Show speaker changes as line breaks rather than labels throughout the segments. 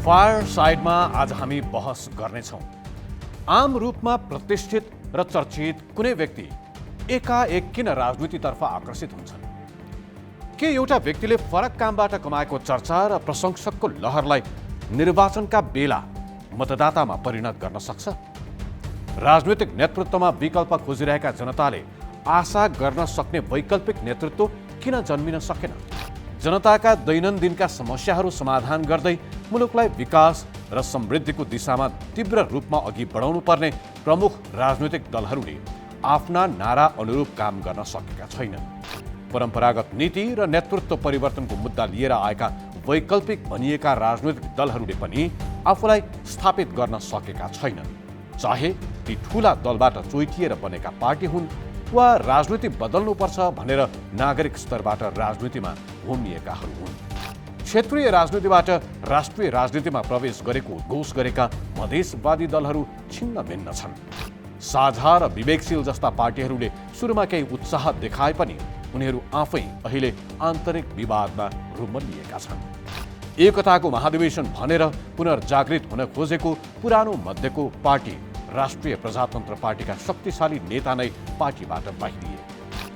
Fire साइडमा आज हामी बहस गर्नेछौँ। आम रूपमा प्रतिष्ठित र चर्चित कुनै व्यक्ति एकाएक किन राजनीतितर्फ आकर्षित हुन्छन्? के एउटा व्यक्तिले फरक कामबाट कमाएको चर्चा र प्रशंसकको लहरलाई निर्वाचनका बेला मतदातामा परिणत गर्न सक्छ? राजनीतिक नेतृत्वमा विकल्प खोजिरहेका जनताले आशा गर्न सक्ने वैकल्पिक नेतृत्व किन जन्मिन सकेन? जनताका दैनन्दिनका समस्याहरू समाधान गर्दै मुलुकलाई विकास र समृद्धिको दिशामा तीव्र रूपमा अघि बढाउनु पर्ने प्रमुख राजनीतिक दलहरूले आफ्ना नारा अनुरूप काम गर्न सकेका छैनन्। परम्परागत नीति र नेतृत्व परिवर्तनको मुद्दा लिएर आएका वैकल्पिक भनिएका राजनीतिक दलहरूले पनि आफूलाई स्थापित गर्न सकेका छैनन्, चाहे ती ठूला दलबाट चोइटिएर बनेका पार्टी हुन् वा राजनीति बदल्नुपर्छ भनेर नागरिक स्तरबाट राजनीतिमा घुमिएकाहरू हुन्। क्षेत्रीय राजनीतिबाट राष्ट्रिय राजनीतिमा प्रवेश गरेको उद्घोष गरेका मधेसवादी दलहरू छिन्न भिन्न छन्। साझा र विवेकशील जस्ता पार्टीहरूले सुरुमा केही उत्साह देखाए पनि उनीहरू आफै अहिले आन्तरिक विवादमा रुमल्लिएका छन्। एकताको महाधिवेशन भनेर पुनर्जागृत हुन खोजेको पुरानो मध्यको पार्टी राष्ट्रिय प्रजातन्त्र पार्टीका शक्तिशाली नेता नै पार्टीबाट बाहिरिए।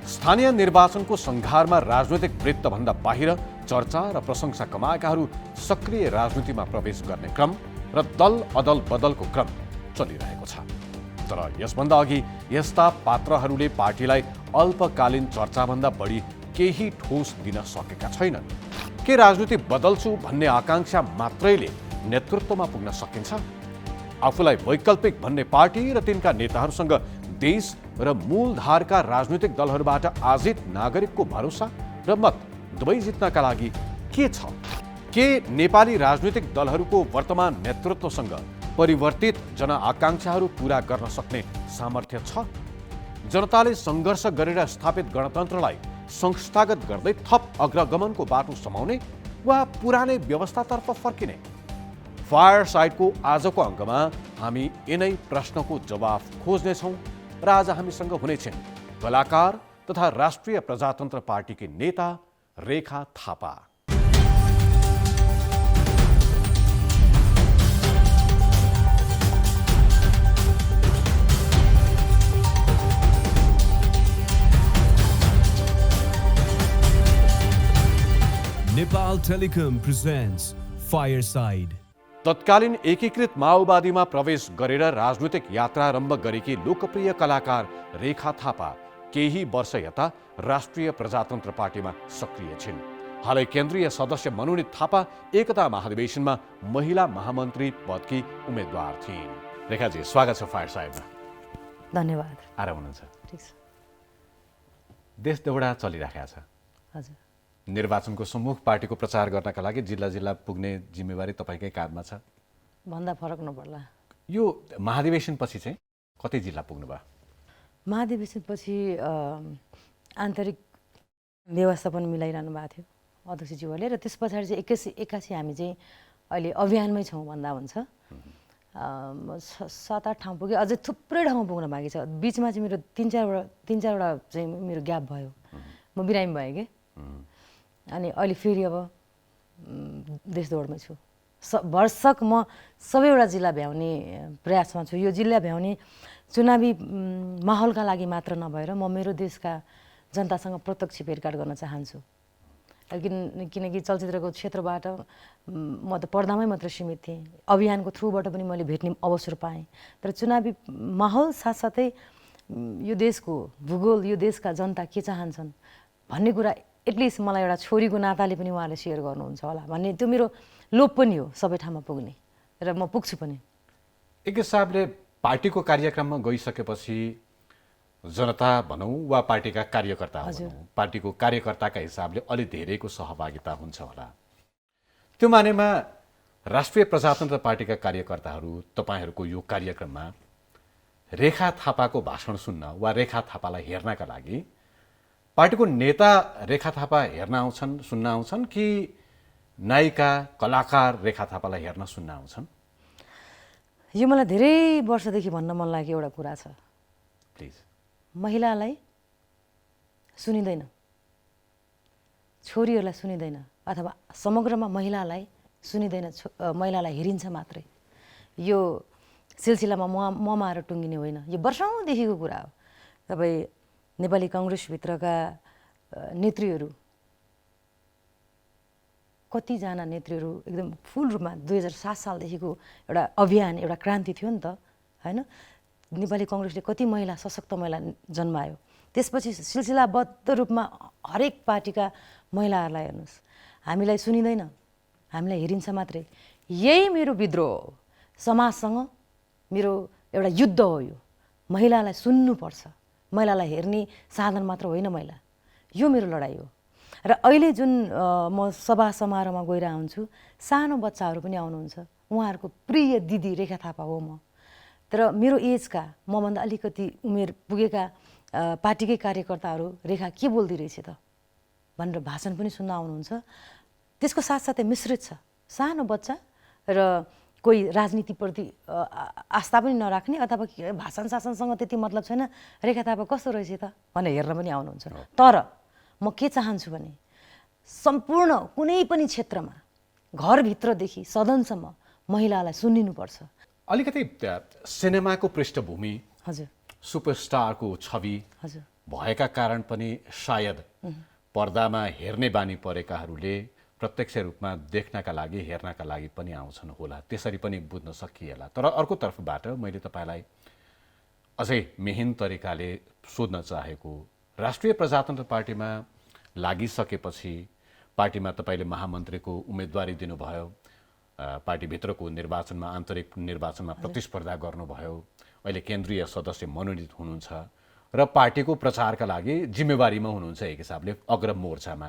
स्थानीय निर्वाचनको संघारमा राजनैतिक वृत्तभन्दा बाहिर चर्चा र प्रशंसा कमाएकाहरू सक्रिय राजनीतिमा प्रवेश गर्ने क्रम र दल अदल बदलको क्रम चलिरहेको छ। तर यसभन्दा अघि यस्ता पात्रहरूले पार्टीलाई अल्पकालीन चर्चाभन्दा बढी केही ठोस दिन सकेका छैनन्। के राजनीति बदल्छु भन्ने आकांक्षा मात्रैले नेतृत्वमा पुग्न सकिन्छ? आफूलाई वैकल्पिक भन्ने पार्टी र तिनका नेताहरूसँग देश र मूलधारका राजनीतिक दलहरूबाट आजित नागरिकको भरोसा र मत दुवै जित्नका लागि के छ? के नेपाली राजनीतिक दलहरूको वर्तमान नेतृत्वसँग परिवर्तित जनआकांक्षाहरू पूरा गर्न सक्ने सामर्थ्य छ? जनताले सङ्घर्ष गरेर स्थापित गणतन्त्रलाई संस्थागत गर्दै थप अग्रगमनको बाटो समाउने वा पुरानै व्यवस्थातर्फ फर्किने? फायर साइडको आजको अङ्कमा हामी यिनै प्रश्नको जवाफ खोज्नेछौँ र आज हामीसँग हुनेछन् कलाकार तथा राष्ट्रिय प्रजातन्त्र पार्टीकी नेता Rekha Thapa.
Nepal Telecom presents Fireside.
तत्कालीन एकीकृत माओवादीमा प्रवेश गरेर राजनीतिक यात्रा आरम्भ गरेकी लोकप्रिय कलाकार रेखा थापा केही वर्ष यता राष्ट्रिय प्रजातन्त्र पार्टीमा सक्रिय छिन्। हालै केन्द्रीय सदस्य मनोनित थापा एकता महाधिवेशनमा महिला महामन्त्री पदकी उम्मेद्वार थिइन्। रेखाजी, स्वागत छ फायर साइडमा।
धन्यवाद।
आराम हुनुहुन्छ?
ठिक छ।
देश दौडा चलिरहेको छ।
हजुर।
निर्वाचनको सम्मुख पार्टीको प्रचार गर्नका लागि जिल्ला जिल्ला पुग्ने जिम्मेवारी तपाईँकै काँधमा छ।
भन्दा फरक नपर्ला। यो
महाधिवेशनपछि चाहिँ कतै जिल्ला पुग्नुभयो?
महाधिवेशनपछि आन्तरिक व्यवस्थापन मिलाइरहनु भएको थियो अध्यक्षज्यूहरूले, र त्यस पछाडि चाहिँ एक्कासी हामी चाहिँ अहिले अभियानमै छौँ भन्दा हुन्छ। 7-8 ठाउँ पुग्यो, अझै थुप्रै ठाउँ पुग्न बाँकी छ। बिचमा चाहिँ मेरो तिन चारवटा चाहिँ मेरो ग्याप भयो। म बिरामी भएँ कि, अनि अहिले फेरि अब देश दौडमै छु। भरसक म सबैवटा जिल्ला भ्याउने प्रयासमा छु। यो जिल्ला भ्याउने चुनावी माहौलका लागि मात्र नभएर म मेरो देशका जनतासँग प्रत्यक्ष भेटघाट गर्न चाहन्छु। किनकि चलचित्रको क्षेत्रबाट म त पर्दामै मात्र सीमित थिएँ, अभियानको थ्रुबाट पनि मैले भेट्ने अवसर पाएँ। तर चुनावी माहौल साथसाथै यो देशको भूगोल, यो देशका जनता के चाहन्छन् भन्ने कुरा एटलिस्ट मलाई एउटा छोरीको नाताले पनि उहाँले सेयर गर्नुहुन्छ होला भन्ने त्यो मेरो लोभ पनि हो सबै ठाउँमा पुग्ने, र म पुग्छु पनि।
एक हिसाबले पार्टीको कार्यक्रममा गइसकेपछि जनता भनौँ वा पार्टीका कार्यकर्ता भनौँ, पार्टीको कार्यकर्ताका हिसाबले अलि धेरैको सहभागिता हुन्छ होला। त्यो मानेमा राष्ट्रिय प्रजातन्त्र पार्टीका कार्यकर्ताहरू तपाईँहरूको यो कार्यक्रममा रेखा थापाको भाषण सुन्न वा रेखा थापालाई हेर्नका लागि पार्टीको नेता रेखा थापा हेर्न आउँछन्, सुन्न आउँछन् कि नायिका कलाकार रेखा थापालाई हेर्न सुन्न आउँछन्?
यो मलाई धेरै वर्षदेखि भन्न मन लागेको एउटा कुरा छ।
प्लिज।
महिलालाई सुनिँदैन, छोरीहरूलाई सुनिँदैन, अथवा समग्रमा महिलालाई सुनिँदैन, महिलालाई हेरिन्छ मात्रै। यो सिलसिलामा ममा आएर टुङ्गिने होइन, यो वर्षौँदेखिको कुरा हो। तपाईँ नेपाली कङ्ग्रेसभित्रका नेत्रीहरू, कतिजना नेत्रीहरू एकदम फुल रूपमा 2007 सालदेखिको एउटा अभियान, एउटा क्रान्ति थियो नि त, होइन? नेपाली कङ्ग्रेसले कति महिला, सशक्त महिला जन्मायो। त्यसपछि सिलसिलाबद्ध रूपमा हरेक पार्टीका महिलाहरूलाई हेर्नुहोस्, हामीलाई सुनिँदैन, हामीलाई हेरिन्छ मात्रै। यही मेरो विद्रोह हो, समाजसँग मेरो एउटा युद्ध हो। यो महिलालाई सुन्नुपर्छ, महिलालाई हेर्ने साधन मात्र होइन महिला, यो मेरो लडाइँ हो। र अहिले जुन म सभा समारोहमा गइरहेको हुन्छु, सानो बच्चाहरू पनि आउनुहुन्छ, उहाँहरूको प्रिय दिदी रेखा थापा हो म। तर मेरो एजका, मभन्दा अलिकति उमेर पुगेका पार्टीकै कार्यकर्ताहरू रेखा के बोल्दै रहेछ त भनेर भाषण पनि सुन्न आउनुहुन्छ। त्यसको साथसाथै मिश्रित छ, सानो बच्चा र कोही राजनीतिप्रति आस्था पनि नराख्ने अथवा भाषण शासनसँग त्यति मतलब छैन, रेखा थापा कस्तो रहेछ त भनेर हेर्न पनि आउनुहुन्छ। तर म के चाहन्छु भने सम्पूर्ण कुनै पनि क्षेत्रमा, घरभित्रदेखि सदनसम्म महिलालाई सुनिनुपर्छ।
अलिकति सिनेमाको पृष्ठभूमि,
हजुर,
सुपरस्टारको छवि
हजुर,
भएका कारण पनि सायद पर्दामा हेर्ने बानी परेकाहरूले प्रत्यक्ष रूपमा देख्नका लागि, हेर्नका लागि पनि आउँछन् होला, त्यसरी पनि बुझ्न सकिएला। तर अर्को तर्फबाट मैले तपाईँलाई अझै मेहिन तरिकाले सोध्न चाहेको, राष्ट्रिय प्रजातन्त्र पार्टीमा लागिसकेपछि पार्टीमा तपाईँले महामन्त्रीको उम्मेदवारी दिनुभयो, पार्टीभित्रको निर्वाचनमा, आन्तरिक निर्वाचनमा प्रतिस्पर्धा गर्नुभयो, अहिले केन्द्रीय सदस्य मनोनित हुनुहुन्छ र पार्टीको प्रचारका लागि जिम्मेवारीमा हुनुहुन्छ एक हिसाबले अग्र मोर्चामा।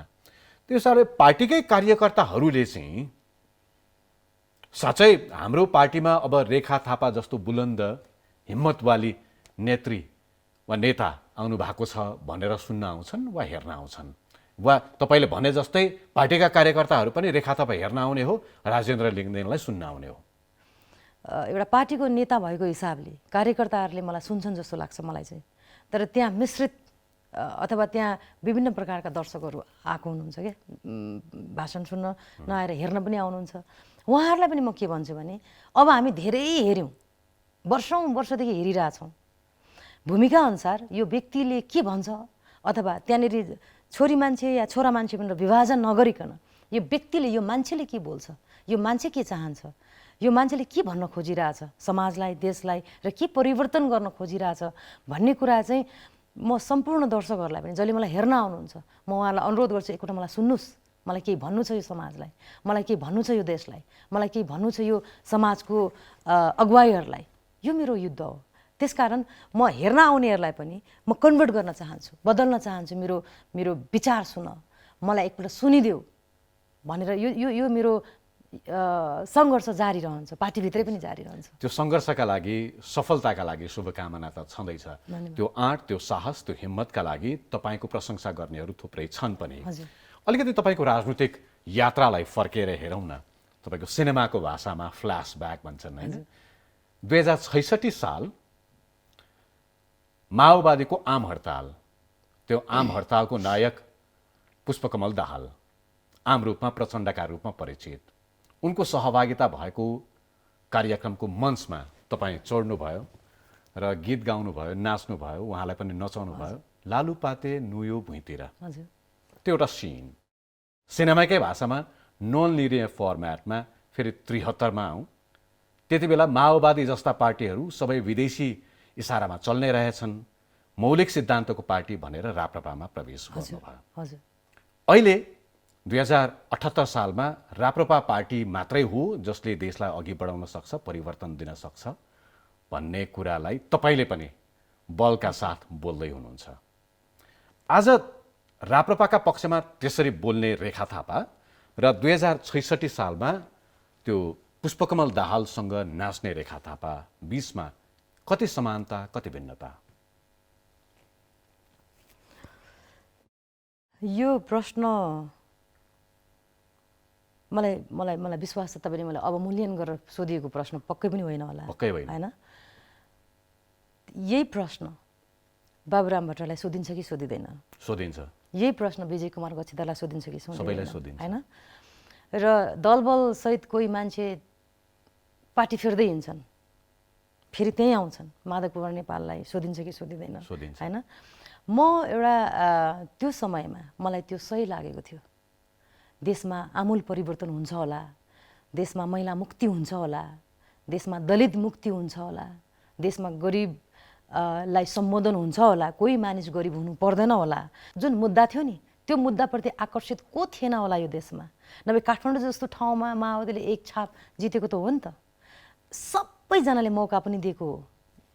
त्यो हिसाबले पार्टीकै कार्यकर्ताहरूले चाहिँ साँच्चै हाम्रो पार्टीमा अब रेखा थापा जस्तो बुलन्द हिम्मतवाली नेत्री वा नेता आउनु भएको छ भनेर सुन्न आउँछन् वा हेर्न आउँछन्, वा तपाईँले भने जस्तै पार्टीका कार्यकर्ताहरू पनि रेखा थापा हेर्न आउने हो, राजेन्द्र लिङ्गदेनलाई सुन्न आउने हो?
एउटा पार्टीको नेता भएको हिसाबले कार्यकर्ताहरूले मलाई सुन्छन् जस्तो लाग्छ मलाई चाहिँ। तर त्यहाँ मिश्रित अथवा त्यहाँ विभिन्न प्रकारका दर्शकहरू आएको हुनुहुन्छ क्या, भाषण सुन्न नआएर हेर्न पनि आउनुहुन्छ। उहाँहरूलाई पनि म के भन्छु भने अब हामी धेरै हेऱ्यौँ, वर्षौँदेखि हेरिरहेछौँ, भूमिका अनुसार यो व्यक्तिले के भन्छ अथवा त्यहाँनिर छोरी मान्छे या छोरा मान्छे भनेर विभाजन नगरिकन यो व्यक्तिले, यो मान्छेले के बोल्छ, यो मान्छे के चाहन्छ, यो मान्छेले के भन्न खोजिरहेछ समाजलाई, देशलाई, र के परिवर्तन गर्न खोजिरहेछ भन्ने कुरा चाहिँ म सम्पूर्ण दर्शकहरूलाई पनि, जसले मलाई हेर्न आउनुहुन्छ, म उहाँहरूलाई अनुरोध गर्छु, एकपल्ट मलाई सुन्नुहोस्, मलाई केही भन्नु छ यो समाजलाई, मलाई केही भन्नु छ यो देशलाई, मलाई केही भन्नु छ यो समाजको अगुवाईहरूलाई। यो मेरो युद्ध हो। त्यसकारण म हेर्न आउनेहरूलाई पनि म कन्भर्ट गर्न चाहन्छु, बदल्न चाहन्छु, मेरो विचार सुन, मलाई एकपल्ट सुनिदेऊ भनेर यो मेरो सङ्घर्ष जारी रहन्छ, पार्टीभित्रै पनि जारी रहन्छ।
त्यो सङ्घर्षका लागि, सफलताका लागि शुभकामना त छँदैछ। त्यो आँट, त्यो साहस, त्यो हिम्मतका लागि तपाईँको प्रशंसा गर्नेहरू थुप्रै छन् पनि। अलिकति तपाईँको राजनीतिक यात्रालाई फर्केर हेरौँ न, तपाईँको सिनेमाको भाषामा फ्ल्यासब्याक भन्छन् होइन। 2066 साल माओवादीको आम हडताल, त्यो आम हडतालको नायक पुष्पकमल दाहाल, आम रूपमा प्रचण्डका रूपमा परिचित, उनको सहभागिता भएको कार्यक्रमको मञ्चमा तपाईँ चढ्नुभयो र गीत गाउनुभयो, नाच्नुभयो, उहाँलाई पनि नचाउनु भयो, लालुपाते नुयो भुइँतिर। त्यो एउटा सिन सिनेमाकै भाषामा नन लिनियर फर्मेटमा फेरि 73मा आउँ, त्यति बेला माओवादी जस्ता पार्टीहरू सबै विदेशी इसारामा चल्ने रहेछन्, मौलिक सिद्धान्तको पार्टी भनेर राप्रपामा प्रवेश गर्नुभयो। अहिले 2078 सालमा राप्रपा पार्टी मात्रै हो जसले देशलाई अघि बढाउन सक्छ, परिवर्तन दिन सक्छ भन्ने कुरालाई तपाईँले पनि बलका साथ बोल्दै हुनुहुन्छ। आज राप्रपाका पक्षमा त्यसरी बोल्ने रेखा थापा र 2066 सालमा त्यो पुष्पकमल दाहालसँग नाच्ने रेखा थापा बीचमा कति समानता, कति भिन्नता?
यो प्रश्न मलाई विश्वास छ तपाईँले मलाई अवमूल्यन गरेर सोधिएको प्रश्न पक्कै पनि होइन होला,
पक्कै होइन।
यही प्रश्न बाबुराम भट्टराईलाई सोधिन्छ कि सोधिँदैन?
सोधिन्छ।
यही प्रश्न विजय कुमार गच्छितरलाई सोधिन्छ कि
सबैलाई सोधिन्छ
होइन? र दलबलसहित कोही मान्छे पार्टी फेर्दै हिँड्छन्, फेरि त्यहीँ आउँछन्, माधव कुँवर नेपाललाई सोधिन्छ कि सोधिँदैन होइन। म एउटा त्यो समयमा मलाई त्यो सही लागेको थियो, देशमा आमूल परिवर्तन हुन्छ होला, देशमा महिला मुक्ति हुन्छ होला, देशमा दलित मुक्ति हुन्छ होला, देशमा गरिब लाई सम्बोधन हुन्छ होला, कोही मानिस गरिब हुनु पर्दैन होला। जुन मुद्दा थियो नि त्यो मुद्दाप्रति आकर्षित को थिएन होला यो देशमा? नभए काठमाडौँ जस्तो ठाउँमा माओवादीले एक छाप जितेको त हो नि त। सबैजनाले मौका पनि दिएको हो,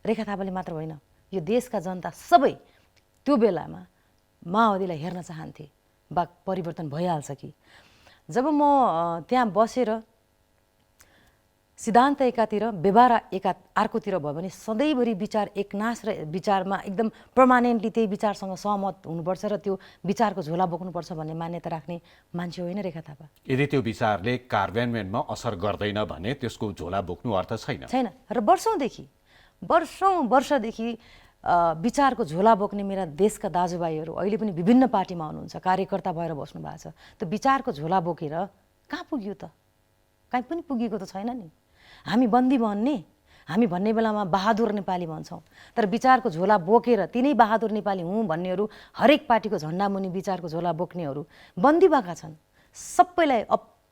रेखा थापाले मात्र होइन, यो देशका जनता सबै त्यो बेलामा माओवादीलाई हेर्न चाहन्थे, बा परिवर्तन भइहाल्छ कि। जब म त्यहाँ बसेर सिद्धान्त एकातिर व्यवहार एका अर्कोतिर भयो भने सधैँभरि विचार एकनाश र विचारमा एकदम पर्मानेन्टली त्यही विचारसँग सहमत हुनुपर्छ र त्यो विचारको झोला बोक्नुपर्छ भन्ने मान्यता राख्ने मान्छे होइन रेखा थापा।
यदि त्यो विचारले कार्यान्वयनमा असर गर्दैन भने त्यसको झोला बोक्नु अर्थ छैन।
र वर्षौँदेखि विचारको झोला बोक्ने मेरा देशका दाजुभाइहरू अहिले पनि विभिन्न पार्टीमा हुनुहुन्छ, कार्यकर्ता भएर बस्नु भएको छ। त्यो विचारको झोला बोकेर कहाँ पुग्यो त? कहीँ पनि पुगेको त छैन नि। हामी बन्दी बन्ने, हामी भन्ने बेलामा बहादुर नेपाली भन्छौँ, तर विचारको झोला बोकेर तिनै बहादुर नेपाली हुँ भन्नेहरू, हरेक पार्टीको झन्डा मुनि विचारको झोला बोक्नेहरू बन्दी भएका छन्। सबैलाई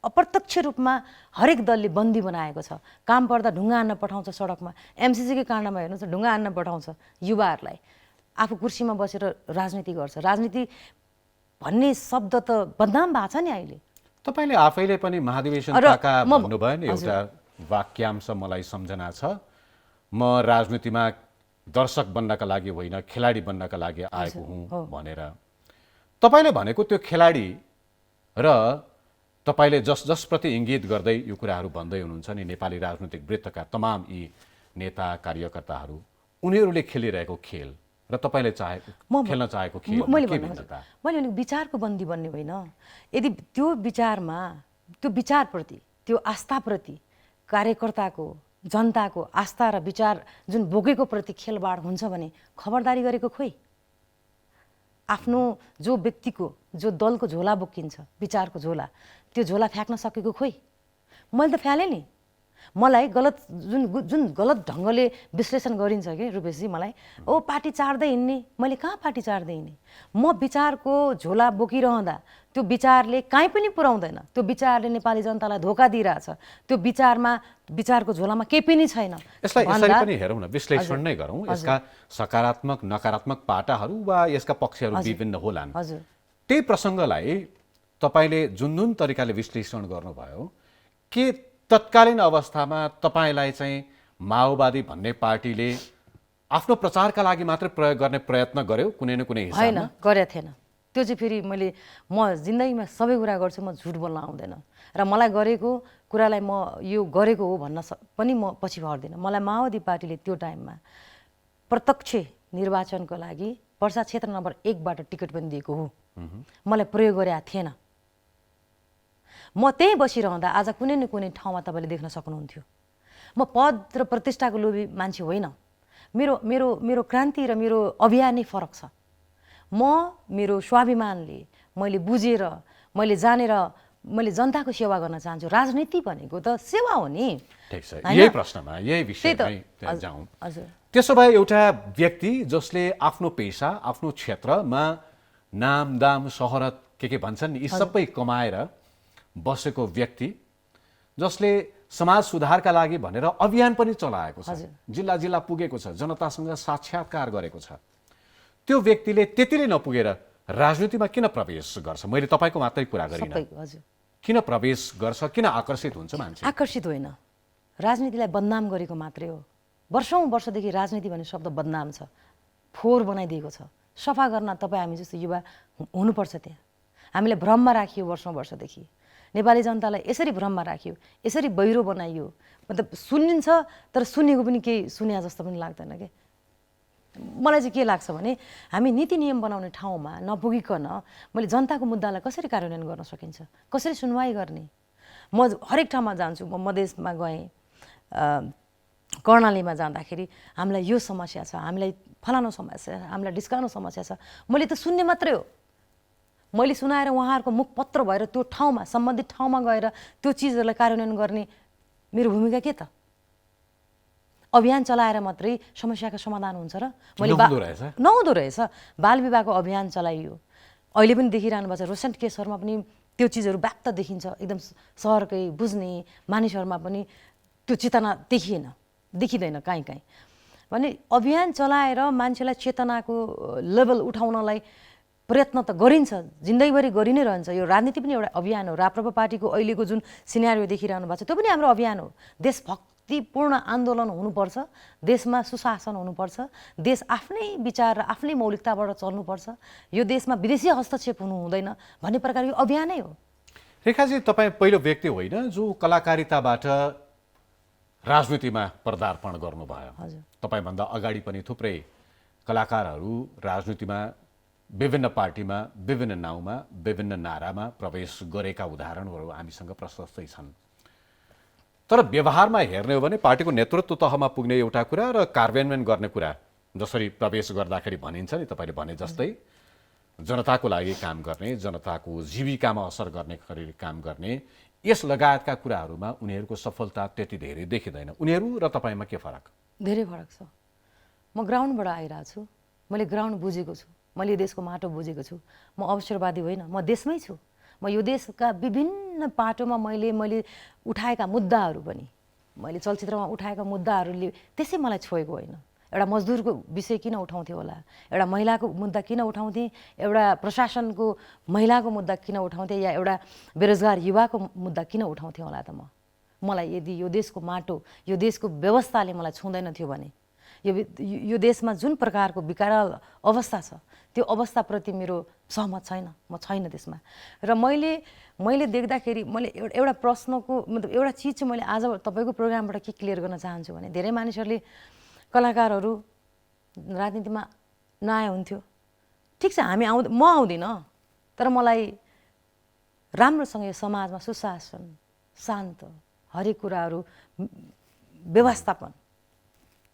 अप्रत्यक्ष रूपमा हरेक दलले बन्दी बनाएको छ। काम पर्दा ढुङ्गा हान्न पठाउँछ सडकमा, एमसिसीकै काण्डमा हेर्नुहोस् ढुङ्गा हान्न पठाउँछ युवाहरूलाई। आफू कुर्सीमा बसेर राजनीति गर्छ। राजनीति भन्ने शब्द त बदनाम भएको छ नि अहिले।
तपाईँले आफैले पनि महाधिवेशन काका भन्नुभयो नि, एउटा वाक्यांश मलाई सम्झना छ, म राजनीतिमा दर्शक बन्नका लागि होइन खेलाडी बन्नका लागि आएको हुँ भनेर। तपाईँले भनेको त्यो खेलाडी र तपाईँले जसप्रति इङ्गित गर्दै यो कुराहरू भन्दै हुनुहुन्छ नि, नेपाली राजनीतिक वृत्तका तमाम यी नेता कार्यकर्ताहरू, उनीहरूले खेलिरहेको खेल र तपाईँले खेल्न चाहेको खेल
मैले भने विचारको बन्दी बन्ने होइन। यदि त्यो विचारमा, त्यो विचारप्रति, त्यो आस्थाप्रति कार्यकर्ताको, जनताको आस्था र विचार जुन बोकेको प्रति खेलबाड हुन्छ भने खबरदारी गरेको खोइ। आफ्नो जो व्यक्तिको, जो दलको झोला बोकिन्छ, विचारको झोला, त्यो झोला फ्याँक्न सकेको खोइ। मैले त फ्यालेँ नि। मलाई जुन गलत ढङ्गले विश्लेषण गरिन्छ कि रूपेशजी, मलाई पार्टी चाड्दै हिँड्ने, मैले कहाँ पार्टी चाड्दै हिँड्ने? म विचारको झोला बोकिरहँदा त्यो विचारले कहीँ पनि पुर्याउँदैन। त्यो विचारले नेपाली जनतालाई धोका दिइरहेछ। त्यो विचारको झोलामा केही पनि छैन।
यसलाई यसरी पनि हेरौँ न, विश्लेषण नै गरौँ। यसका सकारात्मक नकारात्मक पाटाहरू वा यसका पक्षहरू विभिन्न होलान्। त्यही प्रसङ्गलाई तपाईँले जुन तरिकाले विश्लेषण गर्नुभयो, के तत्कालीन अवस्थामा तपाईँलाई चाहिँ माओवादी भन्ने पार्टीले आफ्नो प्रचारका लागि मात्रै प्रयोग गर्ने प्रयत्न गर्यो कुनै न कुनै हिसाबमा?
होइन, गरेको थिएन। त्यो चाहिँ फेरि म जिन्दगीमा सबै कुरा गर्छु, म झुट बोल्न आउँदैन। र मलाई गरेको कुरालाई म यो गरेको हो भन्न पनि म पछि हट्दिनँ। मलाई माओवादी पार्टीले त्यो टाइममा प्रत्यक्ष निर्वाचनको लागि पर्सा क्षेत्र नम्बर 1बाट टिकट पनि दिएको हो। मलाई प्रयोग गरेका थिएन। म त्यहीँ बसिरहँदा आज कुनै न कुनै ठाउँमा तपाईँले देख्न सक्नुहुन्थ्यो। म पद र प्रतिष्ठाको लोभी मान्छे होइन। मेरो क्रान्ति र मेरो अभियान नै फरक छ। मेरो स्वाभिमानले, मैले बुझेर, मैले जानेर मैले जनताको सेवा गर्न चाहन्छु। राजनीति भनेको त सेवा हो नि।
ठिक छ, यही प्रश्नमा, यही विषयमै जाउँ। त्यसो भए एउटा व्यक्ति जसले आफ्नो पेसा, आफ्नो क्षेत्रमा नाम, दाम, शोहरत के भन्छन् नि, यी सबै कमाएर बसेको व्यक्ति, जसले समाज सुधारका लागि भनेर अभियान पनि चलाएको छ, जिल्ला जिल्ला पुगेको छ, जनतासँग साक्षात्कार गरेको छ, त्यो व्यक्तिले त्यतिले नपुगेर राजनीतिमा किन प्रवेश गर्छ? मैले तपाईँको मात्रै कुरा गरिनँ। किन प्रवेश गर्छ? किन आकर्षित हुन्छ मान्छे?
आकर्षित होइन, राजनीतिलाई बदनाम गरेको मात्रै हो। वर्षौँदेखि राजनीति भन्ने शब्द बदनाम छ, फोहोर बनाइदिएको छ। सफा गर्न तपाईँ हामी जस्तो युवा हुनुपर्छ। त्यहाँ हामीलाई भ्रममा राखियो वर्षौँदेखि। नेपाली जनतालाई यसरी भ्रममा राखियो, यसरी बहिरो बनाइयो। मतलब सुनिन्छ तर सुनेको पनि केही सुने जस्तो पनि लाग्दैन के। मलाई चाहिँ के लाग्छ भने हामी नीति नियम बनाउने ठाउँमा नपुगिकन मैले जनताको मुद्दालाई कसरी कार्यान्वयन गर्न सकिन्छ, कसरी सुनवाई गर्ने। म हरेक ठाउँमा जान्छु। म मधेसमा गएँ, कर्णालीमा जाँदाखेरि हामीलाई यो समस्या छ, हामीलाई फलानु समस्या छ, हामीलाई डिस्काउनु समस्या छ। मैले त सुन्ने मात्रै हो। मैले सुनाएर उहाँहरूको मुखपत्र भएर त्यो ठाउँमा सम्बन्धित ठाउँमा गएर त्यो चिजहरूलाई कार्यान्वयन गर्ने मेरो भूमिका के त? अभियान चलाएर मात्रै समस्याको समाधान हुन्छ र? नहुँदो रहेछ। बाल विवाहको अभियान चलाइयो, अहिले पनि देखिरहनु भएको छ। रिसेन्ट केसहरूमा पनि त्यो चिजहरू व्याप्त देखिन्छ, एकदम सहरकै बुझ्ने मानिसहरूमा पनि त्यो चेतना देखिँदैन काहीँ भने अभियान चलाएर मान्छेलाई चेतनाको लेभल उठाउनलाई प्रयत्न त गरिन्छ, जिन्दगीभरि गरि नै रहन्छ। यो राजनीति पनि एउटा अभियान हो। राप्रपा पार्टीको अहिलेको जुन सिनेरियो देखिरहनु भएको छ त्यो पनि हाम्रो अभियान हो। देशभक्तिपूर्ण आन्दोलन हुनुपर्छ, देशमा सुशासन हुनुपर्छ, देश आफ्नै विचार र आफ्नै मौलिकताबाट चल्नुपर्छ, यो देशमा विदेशी हस्तक्षेप हुनु हुँदैन भन्ने प्रकारको अभियानै हो।
रेखाजी, तपाईँ पहिलो व्यक्ति होइन जो कलाकारिताबाट राजनीतिमा पदार्पण गर्नुभयो। तपाईँभन्दा अगाडि पनि थुप्रै कलाकारहरू राजनीतिमा विभिन्न पार्टीमा विभिन्न नाउँमा विभिन्न नारामा प्रवेश गरेका उदाहरणहरू हामीसँग प्रशस्तै छन्। तर व्यवहारमा हेर्ने हो भने पार्टीको नेतृत्व तहमा पुग्ने एउटा कुरा र कार्यान्वयन गर्ने कुरा, जसरी प्रवेश गर्दाखेरि भनिन्छ नि तपाईँले भने जस्तै, जनताको लागि काम गर्ने, जनताको जीविकामा असर गर्ने गरी काम गर्ने, यस लगायतका कुराहरूमा उनीहरूको सफलता त्यति धेरै देखिँदैन। उनीहरू र तपाईँमा के फरक?
धेरै फरक छ। म ग्राउन्डबाट आइरहेको छु, मैले ग्राउन्ड बुझेको छु, मैले यो देशको माटो बुझेको छु। म अवसरवादी होइन, म देशमै छु। म यो देशका विभिन्न पाटोमा मैले उठाएका मुद्दाहरू पनि, मैले चलचित्रमा उठाएका मुद्दाहरूले त्यसै मलाई छोएको होइन। एउटा मजदुरको विषय किन उठाउँथेँ होला, एउटा महिलाको मुद्दा किन उठाउँथेँ, एउटा प्रशासनको महिलाको मुद्दा किन उठाउँथेँ, या एउटा बेरोजगार युवाको मुद्दा किन उठाउँथेँ होला त? मलाई यदि यो देशको माटो, यो देशको व्यवस्थाले मलाई छुँदैन थियो भने, यो देशमा जुन प्रकारको विकराल अवस्था छ त्यो अवस्थाप्रति मेरो सहमत छैन, म छैन त्यसमा। र मैले देख्दाखेरि मैले एउटा प्रश्नको मतलब एउटा चिज चाहिँ मैले आज तपाईँको प्रोग्रामबाट के क्लियर गर्न चाहन्छु भने, धेरै मानिसहरूले कलाकारहरू राजनीतिमा नआए हुन्थ्यो, ठिक छ, म आउँदिनँ, तर मलाई राम्रोसँग यो समाजमा सुशासन, शान्त, हरेक कुराहरू व्यवस्थापन,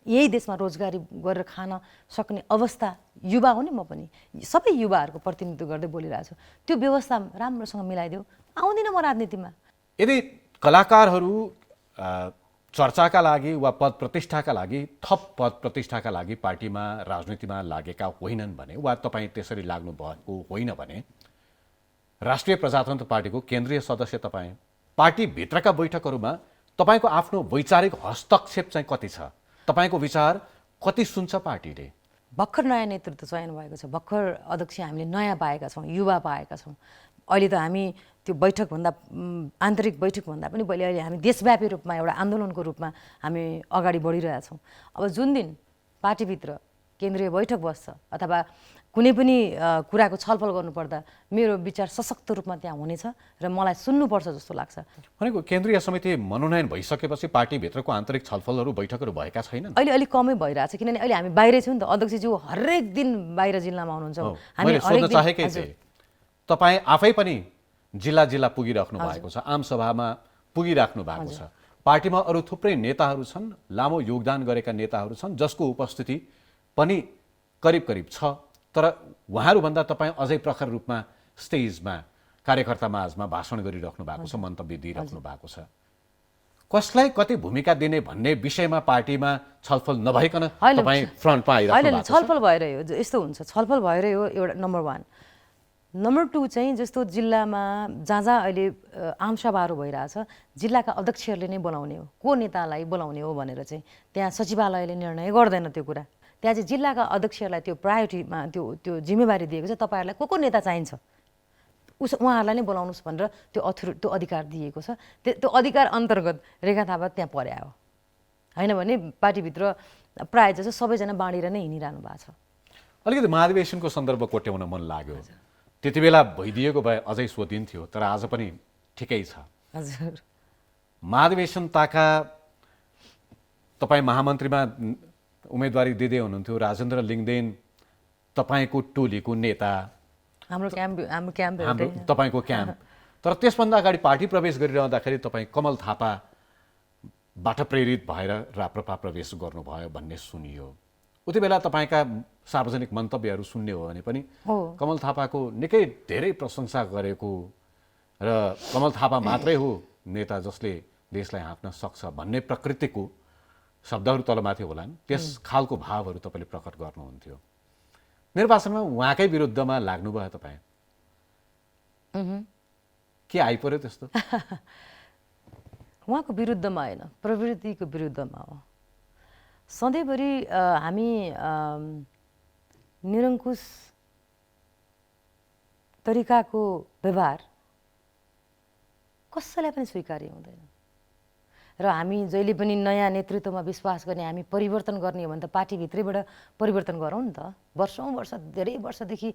यही देशमा रोजगारी गरेर खान सक्ने अवस्था, युवा हो नि म पनि, सबै युवाहरूको प्रतिनिधित्व गर्दै बोलिरहेको छु, त्यो व्यवस्था राम्रोसँग मिलाइदेऊ, आउँदिनँ म राजनीतिमा।
यदि कलाकारहरू चर्चाका लागि वा पद प्रतिष्ठाका लागि, थप पद प्रतिष्ठाका लागि पार्टीमा राजनीतिमा लागेका होइनन् भने, वा तपाईँ त्यसरी लाग्नु भएको होइन भने, राष्ट्रिय प्रजातन्त्र पार्टीको केन्द्रीय सदस्य तपाईँ, पार्टीभित्रका बैठकहरूमा तपाईँको आफ्नो वैचारिक हस्तक्षेप चाहिँ कति छ? तपाईँको विचार कति सुन्छ पार्टीले?
भर्खर नयाँ नेतृत्व चयन भएको छ, भर्खर अध्यक्ष हामीले नयाँ पाएका छौँ, युवा पाएका छौँ। अहिले त हामी त्यो बैठकभन्दा आन्तरिक बैठकभन्दा पनि पहिले अहिले हामी देशव्यापी रूपमा एउटा आन्दोलनको रूपमा हामी अगाडि बढिरहेछौँ। अब जुन दिन पार्टीभित्र केन्द्रीय बैठक बस्छ अथवा कुनै पनि कुराको छलफल गर्नुपर्दा मेरो विचार सशक्त रूपमा त्यहाँ हुनेछ र मलाई सुन्नुपर्छ जस्तो लाग्छ।
भनेको केन्द्रीय समिति मनोनयन भइसकेपछि पार्टीभित्रको आन्तरिक छलफलहरू बैठकहरू भएका छैनन्?
अहिले अलिक कमै भइरहेछ, किनभने अहिले हामी बाहिरै छौँ नि त, अध्यक्षज्यू हरेक दिन बाहिर जिल्लामा हुनुहुन्छ।
मैले सोध्न चाहेकै थिएँ, तपाईँ आफै पनि जिल्ला जिल्ला पुगिराख्नु भएको छ, आमसभामा पुगिराख्नु भएको छ, पार्टीमा अरू थुप्रै नेताहरू छन्, लामो योगदान गरेका नेताहरू छन् जसको उपस्थिति पनि करिब करिब छ, तर उहाँहरूभन्दा तपाईँ अझै प्रखर रूपमा स्टेजमा कार्यकर्ता माझमा भाषण गरिराख्नु भएको छ, मन्तव्य दिइराख्नु भएको छ। कसलाई कति भूमिका दिने भन्ने विषयमा पार्टीमा छलफल नभइकन तपाईँ फ्रन्टमा आइराख्नु भएको छ?
छलफल भएरै हो, यस्तो हुन्छ, छलफल भएरै हो। एउटा नम्बर 1। नम्बर 2 चाहिँ जस्तो जिल्लामा जहाँ अहिले आमसभाहरू भइरहेछ, जिल्लाका अध्यक्षहरूले नै बोलाउने हो, को नेतालाई बोलाउने हो भनेर चाहिँ त्यहाँ सचिवालयले निर्णय गर्दैन त्यो कुरा। त्यहाँ चाहिँ जिल्लाका अध्यक्षहरूलाई त्यो प्रायोरिटीमा त्यो जिम्मेवारी दिएको छ, तपाईँहरूलाई को नेता चाहिन्छ उहाँहरूलाई नै बोलाउनुहोस् भनेर त्यो अधिकार दिएको छ। त्यो अधिकार अन्तर्गत रेखा थापा त्यहाँ पर्या हो, होइन भने पार्टीभित्र प्रायः जस्तो सबैजना बाँडेर नै हिँडिरहनु भएको छ।
अलिकति महाधिवेशनको सन्दर्भ कोट्याउन मन लाग्यो, त्यति बेला भइदिएको भए अझै सोधिन्थ्यो, तर आज पनि ठिकै छ।
हजुर,
महाधिवेशनताका तपाईँ महामन्त्रीमा उम्मेदवारी दिँदै हुनुहुन्थ्यो, राजेन्द्र लिङदेन तपाईँको टोलीको नेता,
हाम्रो क्याम्प
तपाईँको क्याम्प, तर त्यसभन्दा अगाडि पार्टी प्रवेश गरिरहँदाखेरि तपाईँ कमल थापाबाट प्रेरित भएर राप्रपा प्रवेश गर्नुभयो भन्ने सुनियो। उति बेला तपाईँका सार्वजनिक मन्तव्यहरू सुन्ने हो भने पनि
हो।
कमल थापाको निकै धेरै प्रशंसा गरेको र कमल थापा मात्रै हो नेता जसले देशलाई हाँक्न सक्छ भन्ने प्रकृतिको शब्दहरू तलमाथि होलान्, त्यस खालको भावहरू तपाईँले प्रकट गर्नुहुन्थ्यो। निर्वाचनमा उहाँकै विरुद्धमा लाग्नुभयो तपाईँ, के आइपर्यो त्यस्तो?
उहाँको विरुद्धमा होइन, प्रवृत्तिको विरुद्धमा हो। सधैँभरि हामी निरङ्कुश तरिकाको व्यवहार कसैलाई पनि स्वीकार्य हुँदैन र हामी जहिले पनि नयाँ नेतृत्वमा विश्वास गर्ने, हामी परिवर्तन गर्ने हो भने त पार्टीभित्रैबाट परिवर्तन गरौँ नि त। वर्षौँ वर्ष, धेरै वर्षदेखि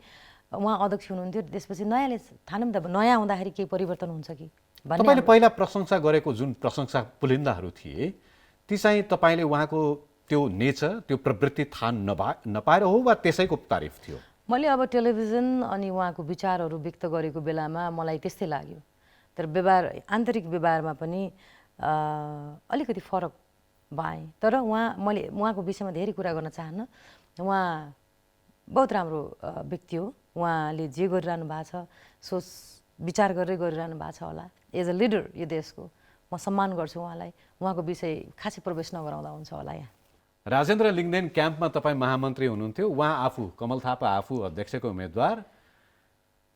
उहाँ अध्यक्ष हुनुहुन्थ्यो, त्यसपछि नयाँले थाहा नि त नयाँ हुँदाखेरि केही परिवर्तन हुन्छ कि भन्ने।
तपाईँले पहिला प्रशंसा गरेको जुन प्रशंसा पुलिन्दाहरू थिए ती चाहिँ तपाईँले उहाँको त्यो नेचर, त्यो प्रवृत्ति थाहा नपाएर हो वा त्यसैको तारिफ थियो?
मैले अब टेलिभिजन अनि उहाँको विचारहरू व्यक्त गरेको बेलामा मलाई त्यस्तै लाग्यो, तर व्यवहार, आन्तरिक व्यवहारमा पनि अलिकति फरक भएँ। तर मैले उहाँको विषयमा धेरै कुरा गर्न चाहन्न। उहाँ बहुत राम्रो व्यक्ति हो, उहाँले जे गरिरहनु भएको छ सोच विचार गरेर गरिरहनु भएको छ होला। एज अ लिडर यो देशको म सम्मान गर्छु उहाँलाई, उहाँको विषय खासै प्रवेश नगराउँदा हुन्छ होला। यहाँ
राजेन्द्र लिङ्गदेन क्याम्पमा तपाईँ महामन्त्री हुनुहुन्थ्यो, उहाँ आफू कमल थापा आफू अध्यक्षको उम्मेदवार,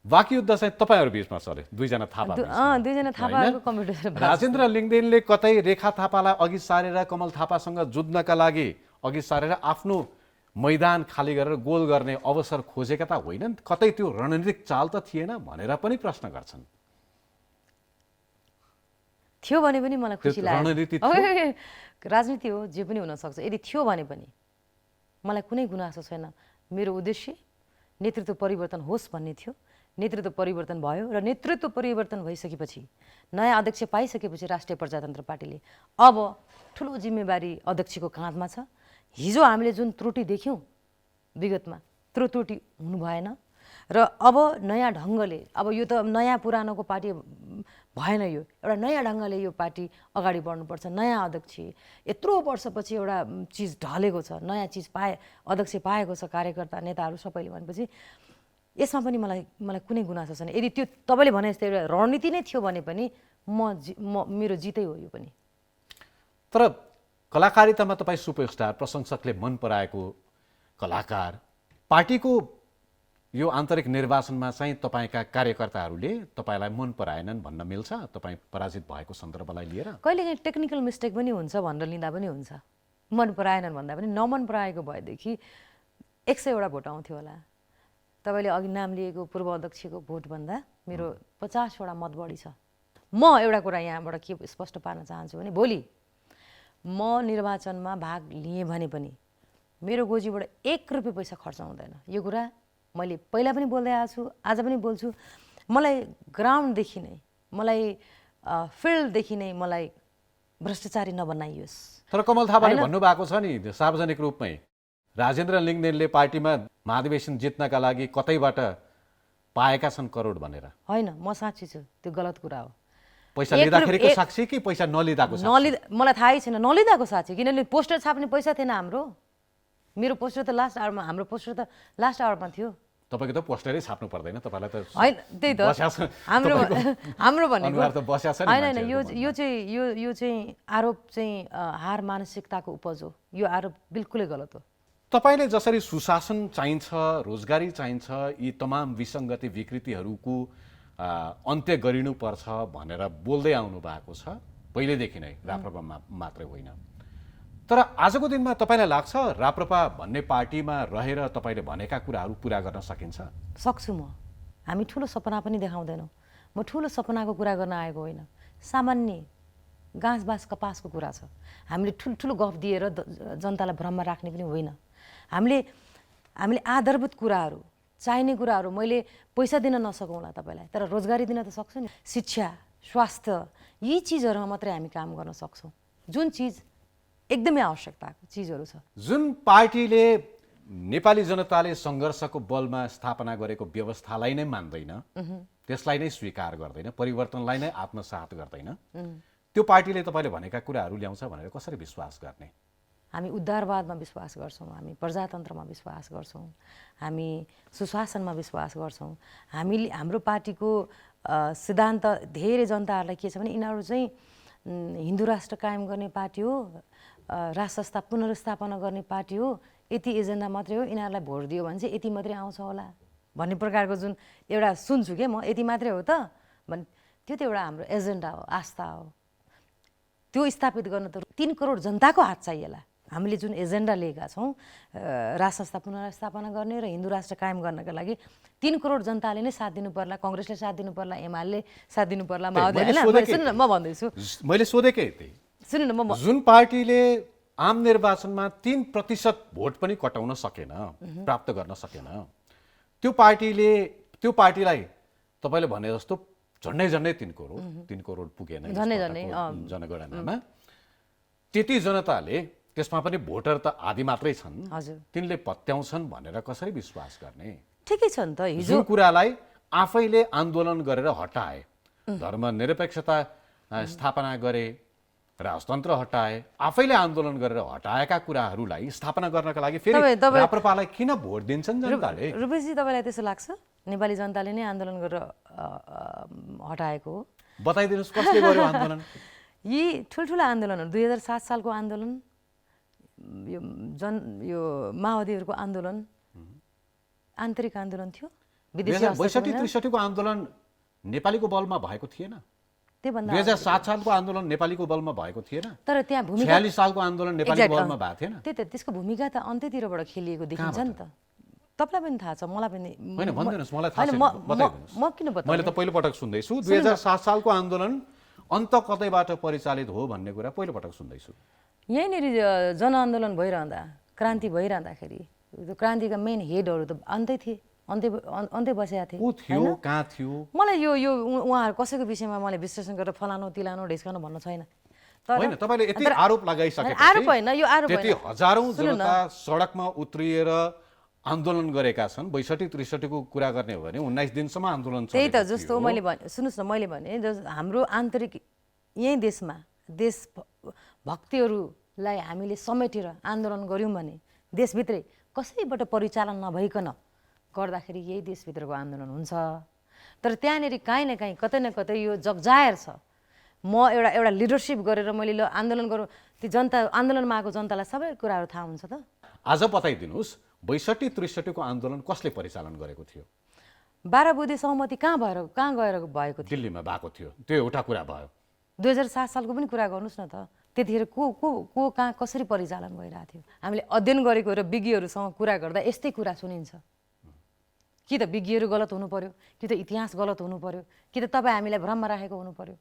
बाँकी युद्ध चाहिँ तपाईँहरू बिचमा चले, दुईजना थापा बिचमा,
दुईजना थापाहरूको कम्पिटिसन।
राजेन्द्र लिङ्गदेनले कतै रेखा थापालाई अघि सारेर कमल थापासँग जुझ्नका लागि अघि सारेर आफ्नो मैदान खाली गरेर गोल गर्ने अवसर खोजेका त होइनन्, कतै त्यो रणनीतिक चाल त थिएन भनेर पनि प्रश्न गर्छन्।
थियो भने पनि मलाई खुसी
रणनीति
लाग्यो। राजनीति हो, जे पनि हुनसक्छ। यदि थियो भने पनि मलाई कुनै गुनासो छैन। मेरो उद्देश्य नेतृत्व परिवर्तन होस् भन्ने थियो। नेतृत्व परिवर्तन भयो र नेतृत्व परिवर्तन भइसकेपछि, नयाँ अध्यक्ष पाइसकेपछि राष्ट्रिय प्रजातन्त्र पार्टीले अब ठुलो जिम्मेवारी अध्यक्षको काँधमा छ। हिजो हामीले जुन त्रुटि देख्यौँ विगतमा, त्यो त्रुटि हुनु भएन र अब नयाँ ढङ्गले, अब यो त नयाँ पुरानोको पार्टी भएन, यो एउटा नयाँ ढङ्गले यो पार्टी अगाडि बढ्नुपर्छ। नयाँ अध्यक्ष, यत्रो वर्षपछि एउटा चिज ढलेको छ, नयाँ चिज अध्यक्ष पाएको छ कार्यकर्ता नेताहरू सबैले भनेपछि यसमा पनि मलाई कुनै गुनासो छैन। यदि त्यो तपाईँले भने जस्तै एउटा रणनीति नै थियो भने पनि मेरो जितै हो यो पनि।
तर कलाकारितामा तपाईँ सुपरस्टार, प्रशंसकले मन पराएको कलाकार, पार्टीको यो आन्तरिक निर्वाचनमा चाहिँ तपाईँका कार्यकर्ताहरूले तपाईँलाई मन पराएनन् भन्न मिल्छ तपाईँ पराजित भएको सन्दर्भलाई लिएर?
कहिलेकाहीँ टेक्निकल मिस्टेक पनि हुन्छ भनेर लिँदा पनि हुन्छ। मन पराएनन् भन्दा पनि नमन पराएको भएदेखि 100वटा भोट आउँथ्यो होला। तपाईँले अघि नाम लिएको पूर्व अध्यक्षको भोटभन्दा मेरो 50वटा मत बढी छ। म एउटा कुरा यहाँबाट के स्पष्ट पार्न चाहन्छु भने, भोलि म निर्वाचनमा भाग लिएँ भने पनि मेरो गोजीबाट 1 रुपियाँ पैसा खर्च हुँदैन। यो कुरा मैले पहिला पनि बोल्दै आएको छु, आज पनि बोल्छु। मलाई ग्राउन्डदेखि नै, मलाई फिल्डदेखि नै मलाई भ्रष्टाचारी नबनाइयोस्।
तर कमल थापाले भन्नुभएको छ नि सार्वजनिक रूपमै, राजेन्द्र लिङ्गदेनले पार्टीमा महाधिवेशन जित्नका लागि कतैबाट पाएका छन् करोड भनेर।
होइन, म साक्षी छु, त्यो गलत कुरा हो।
पैसा लिँदाखेरिको साक्षी कि पैसा नलिँदाको साक्षी?
मलाई थाहै छैन, नलिँदाको साक्षी। किनभने पोस्टर छाप्ने पैसा थिएन हाम्रो। मेरो पोस्टर त लास्ट आवरमा, हाम्रो पोस्टर त लास्ट आवरमा थियो।
तपाईँको त पोस्टरै छाप्नु पर्दैन, तपाईँलाई त
होइन, त्यही त हाम्रो भनेको होइन। यो चाहिँ आरोप चाहिँ हार मानसिकताको उपज हो। यो आरोप बिल्कुलै गलत हो।
तपाईँले जसरी सुशासन चाहिन्छ, रोजगारी चाहिन्छ, यी तमाम विसङ्गति विकृतिहरूको अन्त्य गरिनुपर्छ भनेर बोल्दै आउनु भएको छ पहिलेदेखि नै, राप्रपामा मात्रै होइन। तर आजको दिनमा तपाईँलाई लाग्छ राप्रपा भन्ने पार्टीमा रहेर तपाईँले भनेका कुराहरू पुरा गर्न सकिन्छ?
सक्छु म। हामी ठुलो सपना पनि देखाउँदैनौँ। म ठुलो सपनाको कुरा गर्न आएको होइन, सामान्य घाँस बाँस कपासको कुरा छ। हामीले ठुल्ठुलो गफ दिएर जनतालाई भ्रममा राख्ने पनि होइन। हामीले आधारभूत कुराहरू, चाहिने कुराहरू, मैले पैसा दिन नसकौँला तपाईँलाई, तर रोजगारी दिन त सक्छु नि। शिक्षा, स्वास्थ्य, यी चिजहरूमा मात्रै हामी काम गर्न सक्छौँ। जुन चिज एकदमै आवश्यकताको चिजहरू छ।
जुन पार्टीले नेपाली जनताले सङ्घर्षको बलमा स्थापना गरेको व्यवस्थालाई नै मान्दैन, त्यसलाई नै स्वीकार गर्दैन, परिवर्तनलाई नै आत्मसात गर्दैन, त्यो पार्टीले तपाईँले भनेका कुराहरू ल्याउँछ भनेर कसरी विश्वास गर्ने?
हामी उद्धारवादमा विश्वास गर्छौँ, हामी प्रजातन्त्रमा विश्वास गर्छौँ, हामी सुशासनमा विश्वास गर्छौँ। हाम्रो पार्टीको सिद्धान्त धेरै जनताहरूलाई के छ भने यिनीहरू चाहिँ हिन्दू राष्ट्र कायम गर्ने पार्टी हो, राष्ट्र संस्था पुनर्स्थापना गर्ने पार्टी हो, यति एजेन्डा मात्रै हो, यिनीहरूलाई भोट दियो भने चाहिँ यति मात्रै आउँछ होला भन्ने प्रकारको जुन एउटा सुन्छु के म, यति मात्रै हो त भन्ने, त्यो त एउटा हाम्रो एजेन्डा हो, आस्था हो। त्यो स्थापित गर्न त 3 करोड जनताको हात चाहिएला। हामीले जुन एजेन्डा लिएका छौँ राष्ट्र संस्था पुनर्स्थापना गर्ने र हिन्दू राष्ट्र कायम गर्नका लागि 3 करोड जनताले नै साथ दिनु पर्ला, कङ्ग्रेसले साथ दिनु पर्ला, एमाले साथ दिनु पर्ला, माओवादी हैन। सुन्नु न, म भन्दैछु,
मैले सोधेकै त्यही,
सुन्नु न, म
जुन पार्टीले आम निर्वाचनमा 3% भोट पनि कटाउन सकेन, प्राप्त गर्न सकेन, त्यो पार्टीलाई तपाईँले भने जस्तो झन्डै 3 करोड पुगेन जनगणनामा, त्यति जनताले, त्यसमा पनि भोटर त आधी मात्रै छन्, तिनले पत्याउँछन् भनेर कसरी विश्वास गर्ने?
ठिकै छ नि त।
जुन कुरालाई आफैले आन्दोलन गरेर हटाए, धर्मनिरपेक्षता स्थापना गरे, राजतन्त्र हटाए, आफैले आन्दोलन गरेर हटाएका कुराहरूलाई स्थापना गर्नका लागि फेरि राप्रपालाई किन भोट दिन्छन् जनताले?
रुपेशजी, तपाईँलाई त्यसो लाग्छ नेपाली जनताले नै आन्दोलन गरेर हटाएको हो?
बताइदिनुहोस् कसले गर्यो आन्दोलन?
यी ठुल्ठुला आन्दोलनहरू 2007 सालको आन्दोलन, यो माओवादीहरूको आन्दोलन आन्तरिक आन्दोलन थियो।
62-63 को आन्दोलन नेपालीको बलमा भएको थिएन। 2007 सालको आन्दोलन नेपालीको बलमा भएको थिएन।
तर त्यहाँ भूमिका
46 सालको आन्दोलन नेपालीको बलमा भएको थिएन।
त्यही त, त्यसको भूमिका त अन्त्यतिरबाट खेलिएको देखिन्छ नि त। तपाईँलाई पनि थाहा छ, मलाई पनि
हैन, भन्दिनुस्, मलाई थाहा छैन, बताइदिनुस्।
म किन बताउँ?
मैले त पहिलो पटक सुन्दैछु 2007 सालको आन्दोलन अन्त कतैबाट परिचालित हो भन्ने कुरा पहिलो पटक सुन्दैछु।
यहीँनिर जनआन्दोलन भइरहँदा, क्रान्ति भइरहँदाखेरि त्यो क्रान्तिका मेन हेडहरू त अन्त्य थिए, अन्त्य बसेका थिए।
को थियो, कहाँ थियो?
मलाई यो उहाँहरू कसैको विषयमा मैले विश्लेषण गरेर फलानु तिलानु ढिस्कानु भन्न छैन।
हैन, तपाईले यति आरोप लगाइसकेपछि,
आरोप होइन, यो आरोप होइन,
त्यति हजारौं जनता सडकमा उत्रिएर आन्दोलन गरेका छन्। 62-63 को कुरा गर्ने हो भने 19 दिनसम्म आन्दोलन चलेको
थियो। त्यही त, जस्तो मैले भने, सुन्नुहोस् न, मैले भने हाम्रो आन्तरिक यही देशमा देश भक्तिहरूलाई हामीले समेटेर आन्दोलन गऱ्यौँ भने देशभित्रै कसैबाट परिचालन नभइकन गर्दाखेरि यही देशभित्रको आन्दोलन हुन्छ। तर त्यहाँनिर काहीँ न काहीँ, कतै न कतै यो जगजायर छ। म एउटा लिडरसिप गरेर मैले ल आन्दोलन गरौँ, ती जनता, आन्दोलनमा आएको जनतालाई सबै कुराहरू थाहा हुन्छ त।
आज बताइदिनुहोस्, 62-63 को आन्दोलन कसले परिचालन गरेको थियो?
12 बुँदे सहमति कहाँ गएर भएको थियो?
दिल्लीमा भएको थियो, त्यो एउटा कुरा भयो।
2007 सालको पनि कुरा गर्नुहोस् न त, त्यतिखेर को कहाँ कसरी परिचालन भइरहेको थियो? हामीले अध्ययन गरेको र विज्ञहरूसँग कुरा गर्दा यस्तै कुरा सुनिन्छ। कि त विज्ञहरू गलत हुनु पर्यो, कि त इतिहास गलत हुनु पर्यो, कि त तपाईँ हामीलाई भ्रममा राखेको हुनु पर्यो।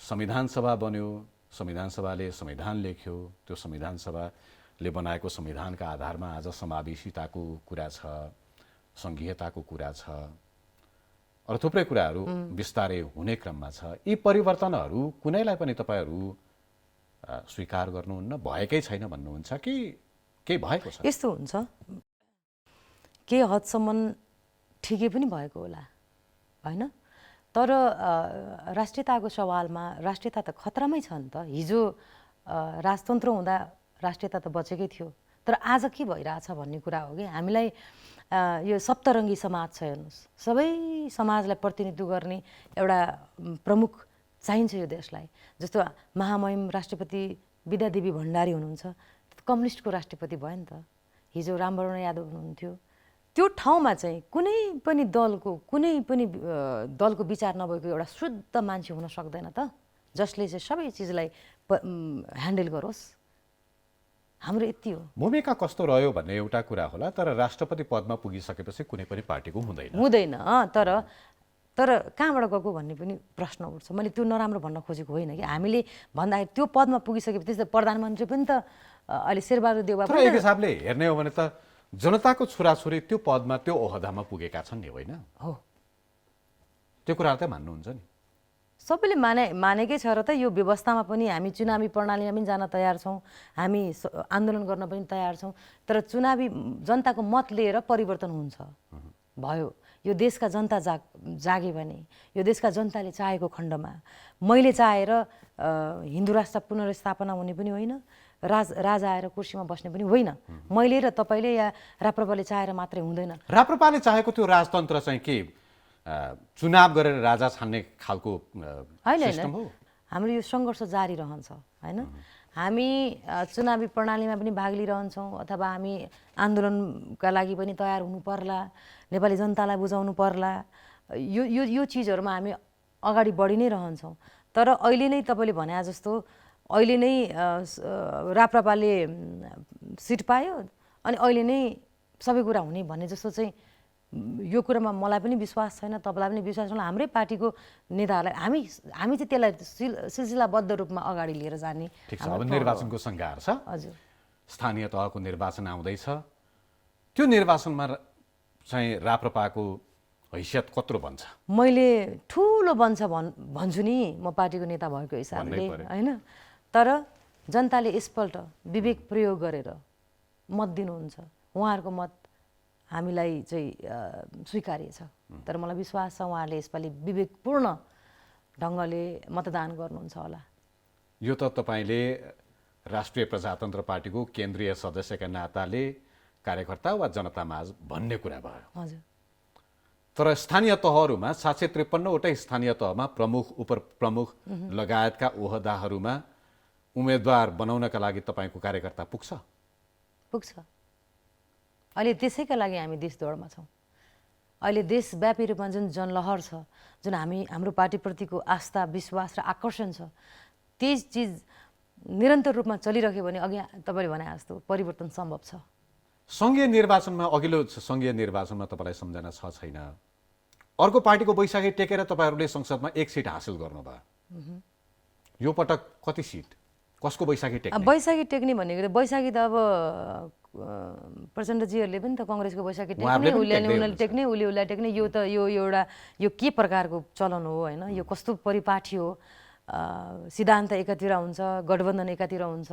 संविधान सभा बन्यो, संविधान सभाले संविधान लेख्यो, त्यो संविधान सभाले बनाएको संविधानका आधारमा आज समावेशिताको कुरा छ, संघीयताको कुरा छ, अरू थुप्रै कुराहरू बिस्तारै हुने क्रममा छ। यी परिवर्तनहरू कुनैलाई पनि तपाईँहरू स्वीकार गर्नुहुन्न, भएकै छैन भन्नुहुन्छ कि केही भएको छ?
यस्तो हुन्छ, केही हदसम्म ठिकै पनि भएको होला होइन, तर राष्ट्रियताको सवालमा राष्ट्रियता त खतरामै छ नि त। हिजो राजतन्त्र हुँदा राष्ट्रियता त बचेकै थियो, तर आज के भइरहेछ भन्ने कुरा हो कि हामीलाई यो सप्तरङ्गी समाज छ, हेर्नुहोस्, सबै समाजलाई प्रतिनिधित्व गर्ने एउटा प्रमुख चाहिन्छ यो देशलाई। जस्तो महामहिम राष्ट्रपति विद्यादेवी भण्डारी हुनुहुन्छ, कम्युनिस्टको राष्ट्रपति भयो नि त। हिजो रामवरण यादव हुनुहुन्थ्यो। त्यो ठाउँमा चाहिँ कुनै पनि दलको विचार नभएको एउटा शुद्ध मान्छे हुन सक्दैन त, जसले चाहिँ सबै चिजलाई ह्यान्डल गरोस्। हाम्रो यति हो।
भूमिका कस्तो रह्यो भन्ने एउटा कुरा होला, तर राष्ट्रपति पदमा पुगिसकेपछि कुनै पनि पार्टीको हुँदैन।
तर कहाँबाट गएको भन्ने पनि प्रश्न उठ्छ। मैले त्यो नराम्रो भन्न खोजेको होइन कि, हामीले भन्दाखेरि त्यो पदमा पुगिसकेपछि त्यस्तो प्रधानमन्त्री पनि त अहिले शेरबहादुर देउवा
पनि। एक हिसाबले हेर्ने हो भने त जनताको छोराछोरी त्यो पदमा, त्यो ओहदामा पुगेका छन् नि, होइन?
हो,
त्यो कुरा त मान्नुहुन्छ नि?
सबैले मानेकै छ र त यो व्यवस्थामा पनि हामी चुनावी प्रणालीमा पनि जान तयार छौँ, हामी आन्दोलन गर्न पनि तयार छौँ। तर चुनावी जनताको मत लिएर परिवर्तन हुन्छ भयो। यो देशका जनता जागे भने, यो देशका जनताले चाहेको खण्डमा मैले चाहेर हिन्दू राष्ट्र पुनर्स्थापना हुने पनि होइन, राजा आएर कुर्सीमा बस्ने पनि होइन। मैले र तपाईँले या राप्रपाले चाहेर मात्रै हुँदैन।
राप्रपाले चाहेको त्यो राजतन्त्र चाहिँ के चुनाव गरेर राजा छान्ने खालको सिस्टम हो?
हाम्रो यो सङ्घर्ष जारी रहन्छ होइन। हामी चुनावी प्रणालीमा पनि भाग लिइरहन्छौँ अथवा हामी आन्दोलनका लागि पनि तयार हुनु पर्ला, नेपाली जनतालाई बुझाउनु पर्ला, यो यो यो चिजहरूमा हामी अगाडि बढी नै रहन्छौँ। तर अहिले नै तपाईँले भने जस्तो अहिले नै राप्रपाले सिट पायो अनि अहिले नै सबै कुरा हुने भन्ने जस्तो चाहिँ यो कुरामा मलाई पनि विश्वास छैन, तपाईँलाई पनि विश्वास छैन। हाम्रै पार्टीको नेताहरूलाई हामी चाहिँ त्यसलाई सिलसिलाबद्ध रूपमा अगाडि लिएर जाने।
ठिक छ, अब निर्वाचनको सङ्घार छ,
हजुर,
स्थानीय तहको निर्वाचन आउँदैछ। त्यो निर्वाचनमा चाहिँ राप्रपाको हैसियत कत्रो बन्छ?
मैले ठुलो बन्छ भन्छु नि, म पार्टीको नेता भएको हिसाबले होइन। तर जनताले यसपल्ट विवेक प्रयोग गरेर मत दिनुहुन्छ, उहाँहरूको मत हामीलाई चाहिँ स्वीकार्य छ। तर मलाई विश्वास छ उहाँहरूले यसपालि विवेकपूर्ण ढङ्गले मतदान गर्नुहुन्छ होला।
यो त तपाईँले राष्ट्रिय प्रजातन्त्र पार्टीको केन्द्रीय सदस्यका नाताले कार्यकर्ता वा जनतामाझ भन्ने कुरा भयो।
हजुर,
तर स्थानीय तहहरूमा 753वटै स्थानीय तहमा प्रमुख, उपप्रमुख लगायतका ओहदाहरूमा उम्मेदवार बनाउनका लागि तपाईँको कार्यकर्ता पुग्छ?
पुग्छ। अहिले त्यसैका लागि हामी देश दौडमा छौँ। अहिले देशव्यापी रूपमा जुन जनलहर छ, जुन हाम्रो पार्टीप्रतिको आस्था, विश्वास र आकर्षण छ, त्यही चिज निरन्तर रूपमा चलिरह्यो भने अघि तपाईँले भने जस्तो परिवर्तन सम्भव छ।
सङ्घीय निर्वाचनमा, अघिल्लो सङ्घीय निर्वाचनमा तपाईँलाई सम्झना छ छैन, अर्को पार्टीको बैशाखी टेकेर तपाईँहरूले संसदमा 1 सिट हासिल गर्नुभयो। यो पटक कति सिट, कसको बैशाखी टेक्ने?
बैशाखी टेक्ने भनेको बैशाखी त अब प्रचण्डजीहरूले पनि त कङ्ग्रेसको बैशाखी टेक्ने, उनीहरूले टेक्ने, उसलाई टेक्ने। यो त यो एउटा यो के प्रकारको चलन हो होइन? यो कस्तो परिपाठी हो? सिद्धान्त एकातिर हुन्छ, गठबन्धन एकातिर हुन्छ,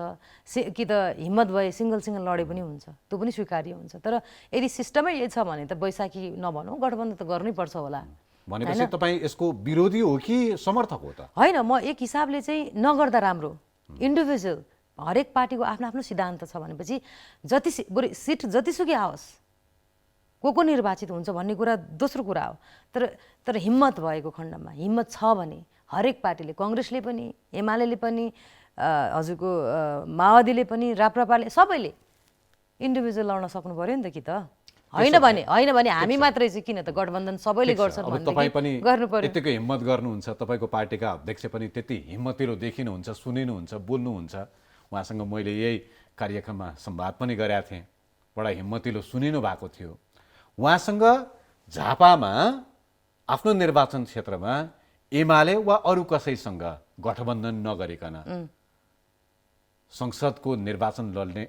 कि त हिम्मत भए सिङ्गल लडे पनि हुन्छ, त्यो पनि स्वीकार्य हुन्छ। तर यदि सिस्टमै यही छ भने त बैशाखी नभनौँ, गठबन्धन त गर्नै पर्छ होला।
भनेपछि तपाईँ यसको विरोधी हो कि समर्थक हो त? होइन,
म एक हिसाबले चाहिँ नगर्दा राम्रो। इन्डिभिजुअल हरेक पार्टीको आफ्नो आफ्नो सिद्धान्त छ भनेपछि बरु सिट जतिसुकै आओस्, को निर्वाचित हुन्छ भन्ने कुरा दोस्रो कुरा हो। तर हिम्मत भएको खण्डमा, हिम्मत छ भने हरेक पार्टीले, कङ्ग्रेसले पनि, एमाले पनि, हजुरको माओवादीले पनि, राप्रपाले, सबैले इन्डिभिजुअल लड्न सक्नु पर्यो नि त। कि त होइन भने हामी मात्रै चाहिँ किन त गठबन्धन सबैले गर्छन्
भने तपाईँ पनि
गर्नु पर्यो।
त्यतिको हिम्मत गर्नुहुन्छ, तपाईँको पार्टीका अध्यक्ष पनि त्यति हिम्मतिलो देखिनुहुन्छ, सुनिनुहुन्छ, बोल्नुहुन्छ। उहाँसँग मैले यही कार्यक्रममा संवाद पनि गरेका थिएँ, बडा हिम्मतिलो सुनिनु भएको थियो। उहाँसँग झापामा आफ्नो निर्वाचन क्षेत्रमा एमाले वा अरू कसैसँग गठबन्धन नगरिकन संसदको निर्वाचन